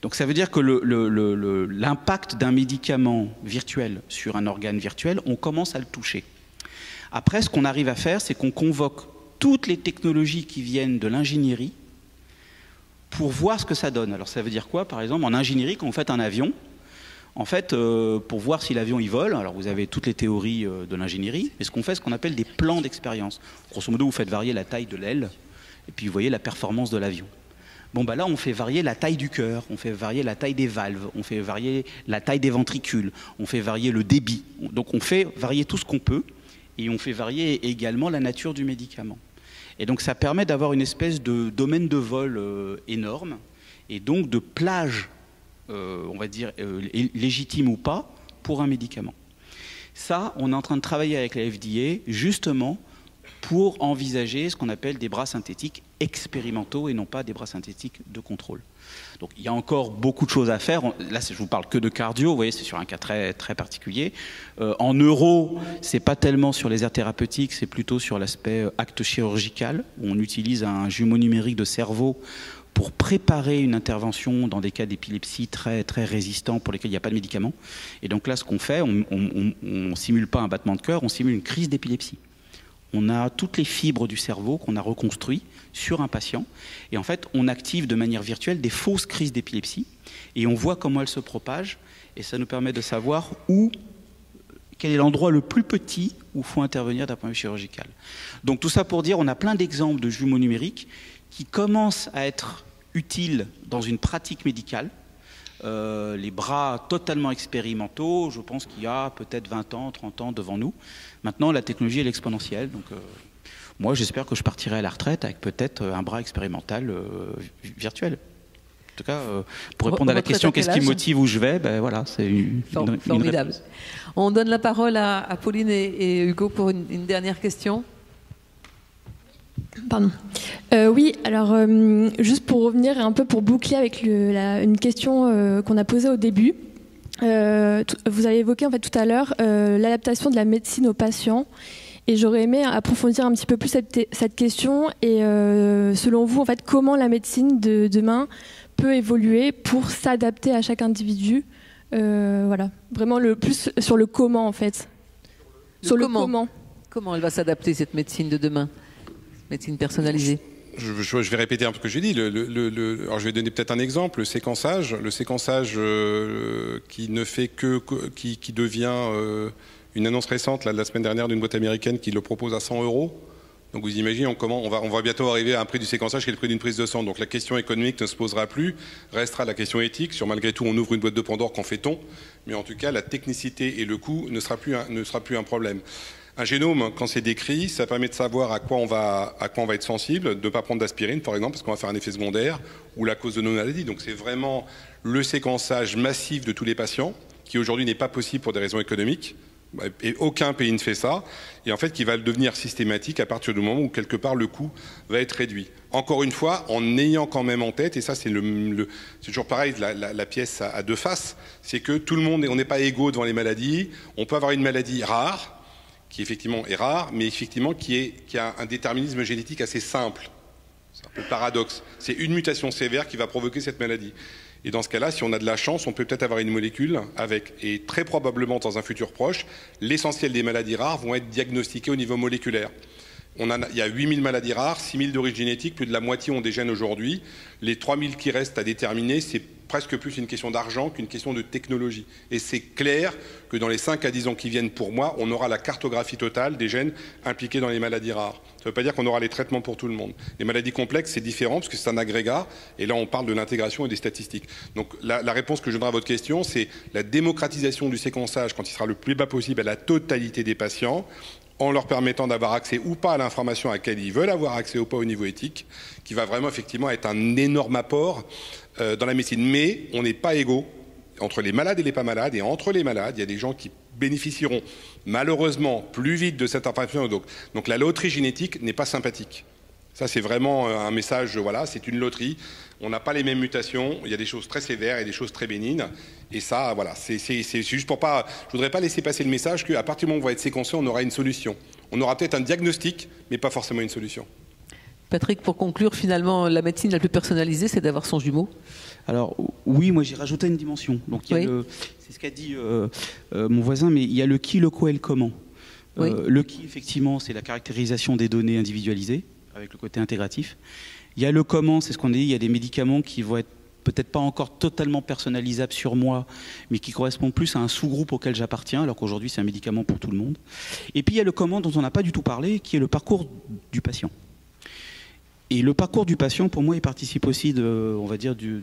Donc ça veut dire que l'impact d'un médicament virtuel sur un organe virtuel, on commence à le toucher. Après, ce qu'on arrive à faire, c'est qu'on convoque toutes les technologies qui viennent de l'ingénierie, pour voir ce que ça donne. Alors ça veut dire quoi? Par exemple, en ingénierie, quand vous faites un avion, en fait, pour voir si l'avion il vole, alors vous avez toutes les théories de l'ingénierie, mais ce qu'on fait, ce qu'on appelle des plans d'expérience. Grosso modo, vous faites varier la taille de l'aile, et puis vous voyez la performance de l'avion. Bon, bah là, on fait varier la taille du cœur, on fait varier la taille des valves, on fait varier la taille des ventricules, on fait varier le débit. Donc on fait varier tout ce qu'on peut, et on fait varier également la nature du médicament. Et donc ça permet d'avoir une espèce de domaine de vol énorme, et donc de plage, on va dire, légitime ou pas, pour un médicament. Ça, on est en train de travailler avec la FDA, justement, pour envisager ce qu'on appelle des bras synthétiques expérimentaux et non pas des bras synthétiques de contrôle. Donc il y a encore beaucoup de choses à faire. Là, je vous parle que de cardio, vous voyez, c'est sur un cas très, très particulier. En neuro, c'est pas tellement sur les aires thérapeutiques, c'est plutôt sur l'aspect acte chirurgical, où on utilise un jumeau numérique de cerveau pour préparer une intervention dans des cas d'épilepsie très, très résistants pour lesquels il n'y a pas de médicament. Et donc là, ce qu'on fait, on ne simule pas un battement de cœur, on simule une crise d'épilepsie. On a toutes les fibres du cerveau qu'on a reconstruit sur un patient. Et en fait, on active de manière virtuelle des fausses crises d'épilepsie. Et on voit comment elles se propagent. Et ça nous permet de savoir quel est l'endroit le plus petit où il faut intervenir d'un point de vue chirurgical. Donc tout ça pour dire, on a plein d'exemples de jumeaux numériques qui commencent à être utiles dans une pratique médicale. Les bras totalement expérimentaux, je pense qu'il y a peut-être 20 ans, 30 ans devant nous. Maintenant, la technologie est exponentielle. Donc, moi, j'espère que je partirai à la retraite avec peut-être un bras expérimental virtuel. En tout cas, pour répondre à la question, qu'est-ce qui me motive où je vais, ben voilà, c'est une formidable. On donne la parole à Pauline et Hugo pour une dernière question. Pardon. Oui, alors juste pour revenir et un peu pour boucler avec une question qu'on a posée au début. vous avez évoqué en fait tout à l'heure l'adaptation de la médecine aux patients. Et j'aurais aimé approfondir un petit peu plus cette question. Et selon vous, en fait, comment la médecine de demain peut évoluer pour s'adapter à chaque individu, voilà, vraiment le plus sur le comment en fait. Sur le comment. Comment elle va s'adapter cette médecine de demain, médecine personnalisée? Je vais répéter un peu ce que j'ai dit. Alors je vais donner peut-être un exemple. Le séquençage qui ne fait qui devient une annonce récente là, de la semaine dernière d'une boîte américaine qui le propose à 100 €. Donc vous imaginez, on va bientôt arriver à un prix du séquençage qui est le prix d'une prise de sang. Donc la question économique ne se posera plus, restera la question éthique sur malgré tout on ouvre une boîte de Pandore, qu'en fait-on? Mais en tout cas la technicité et le coût ne sera plus un problème. Un génome, quand c'est décrit, ça permet de savoir à quoi on va être sensible, de ne pas prendre d'aspirine par exemple parce qu'on va faire un effet secondaire, ou la cause de nos maladies. Donc c'est vraiment le séquençage massif de tous les patients qui aujourd'hui n'est pas possible pour des raisons économiques. Et aucun pays ne fait ça, et en fait qui va le devenir systématique à partir du moment où quelque part le coût va être réduit. Encore une fois, en ayant quand même en tête, et ça c'est c'est toujours pareil, la pièce à deux faces, c'est que tout le monde, on n'est pas égaux devant les maladies. On peut avoir une maladie rare, qui effectivement est rare, mais effectivement qui a un déterminisme génétique assez simple. C'est un peu le paradoxe. C'est une mutation sévère qui va provoquer cette maladie. Et dans ce cas-là, si on a de la chance, on peut peut-être avoir une molécule avec, et très probablement dans un futur proche, l'essentiel des maladies rares vont être diagnostiquées au niveau moléculaire. Il y a 8000 maladies rares, 6000 d'origine génétique, plus de la moitié ont des gènes aujourd'hui. Les 3000 qui restent à déterminer, c'est presque plus une question d'argent qu'une question de technologie. Et c'est clair que dans les 5 à 10 ans qui viennent, pour moi, on aura la cartographie totale des gènes impliqués dans les maladies rares. Ça ne veut pas dire qu'on aura les traitements pour tout le monde. Les maladies complexes, c'est différent parce que c'est un agrégat. Et là, on parle de l'intégration et des statistiques. Donc la réponse que je donnerai à votre question, c'est la démocratisation du séquençage quand il sera le plus bas possible à la totalité des patients, en leur permettant d'avoir accès ou pas à l'information à laquelle ils veulent avoir accès ou pas au niveau éthique, qui va vraiment effectivement être un énorme apport dans la médecine. Mais on n'est pas égaux entre les malades et les pas malades, et entre les malades, il y a des gens qui bénéficieront malheureusement plus vite de cette information. Donc la loterie génétique n'est pas sympathique. Ça c'est vraiment un message, voilà, c'est une loterie. On n'a pas les mêmes mutations, il y a des choses très sévères et des choses très bénignes. Et ça, voilà, c'est juste pour pas... Je voudrais pas laisser passer le message qu'à partir du moment où on va être séquencé, on aura une solution. On aura peut-être un diagnostic, mais pas forcément une solution. Patrick, pour conclure, finalement, la médecine la plus personnalisée, c'est d'avoir son jumeau? Alors oui, moi j'ai rajouté une dimension. Donc c'est ce qu'a dit mon voisin, mais il y a le qui, le quoi et le comment. Le qui, effectivement, c'est la caractérisation des données individualisées, avec le côté intégratif. Il y a le comment, c'est ce qu'on dit, il y a des médicaments qui vont être peut-être pas encore totalement personnalisables sur moi, mais qui correspondent plus à un sous-groupe auquel j'appartiens, alors qu'aujourd'hui c'est un médicament pour tout le monde. Et puis il y a le comment dont on n'a pas du tout parlé, qui est le parcours du patient. Et le parcours du patient, pour moi, il participe aussi on va dire, de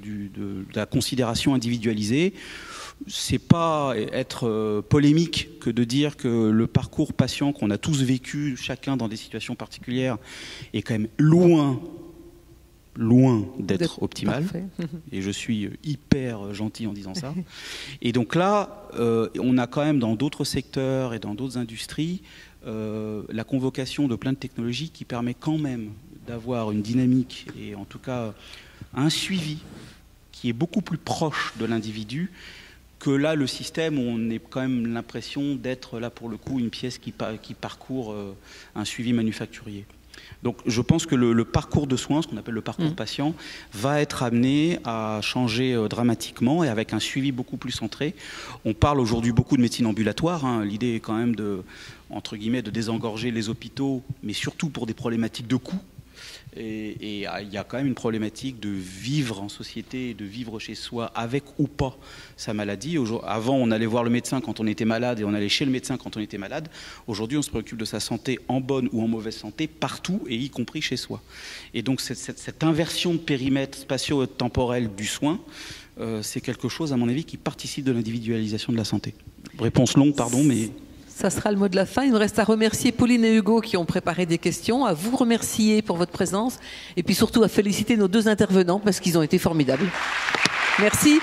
la considération individualisée. C'est pas être polémique que de dire que le parcours patient qu'on a tous vécu, chacun dans des situations particulières, est quand même loin d'être optimal. Et je suis hyper gentil en disant ça. Et donc là, on a quand même dans d'autres secteurs et dans d'autres industries la convocation de plein de technologies qui permet quand même d'avoir une dynamique et en tout cas un suivi qui est beaucoup plus proche de l'individu que là le système où on a quand même l'impression d'être là pour le coup une pièce qui parcourt un suivi manufacturier. Donc je pense que le parcours de soins, ce qu'on appelle le parcours patient, va être amené à changer dramatiquement et avec un suivi beaucoup plus centré. On parle aujourd'hui beaucoup de médecine ambulatoire, hein. L'idée est quand même entre guillemets, de désengorger les hôpitaux, mais surtout pour des problématiques de coût. Et il y a quand même une problématique de vivre en société, de vivre chez soi avec ou pas sa maladie. Avant, on allait voir le médecin quand on était malade et on allait chez le médecin quand on était malade. Aujourd'hui, on se préoccupe de sa santé en bonne ou en mauvaise santé partout et y compris chez soi. Et donc cette inversion de périmètre spatio-temporel du soin, c'est quelque chose, à mon avis, qui participe de l'individualisation de la santé. Réponse longue, pardon, mais... Ça sera le mot de la fin. Il me reste à remercier Pauline et Hugo qui ont préparé des questions, à vous remercier pour votre présence et puis surtout à féliciter nos deux intervenants parce qu'ils ont été formidables. Merci.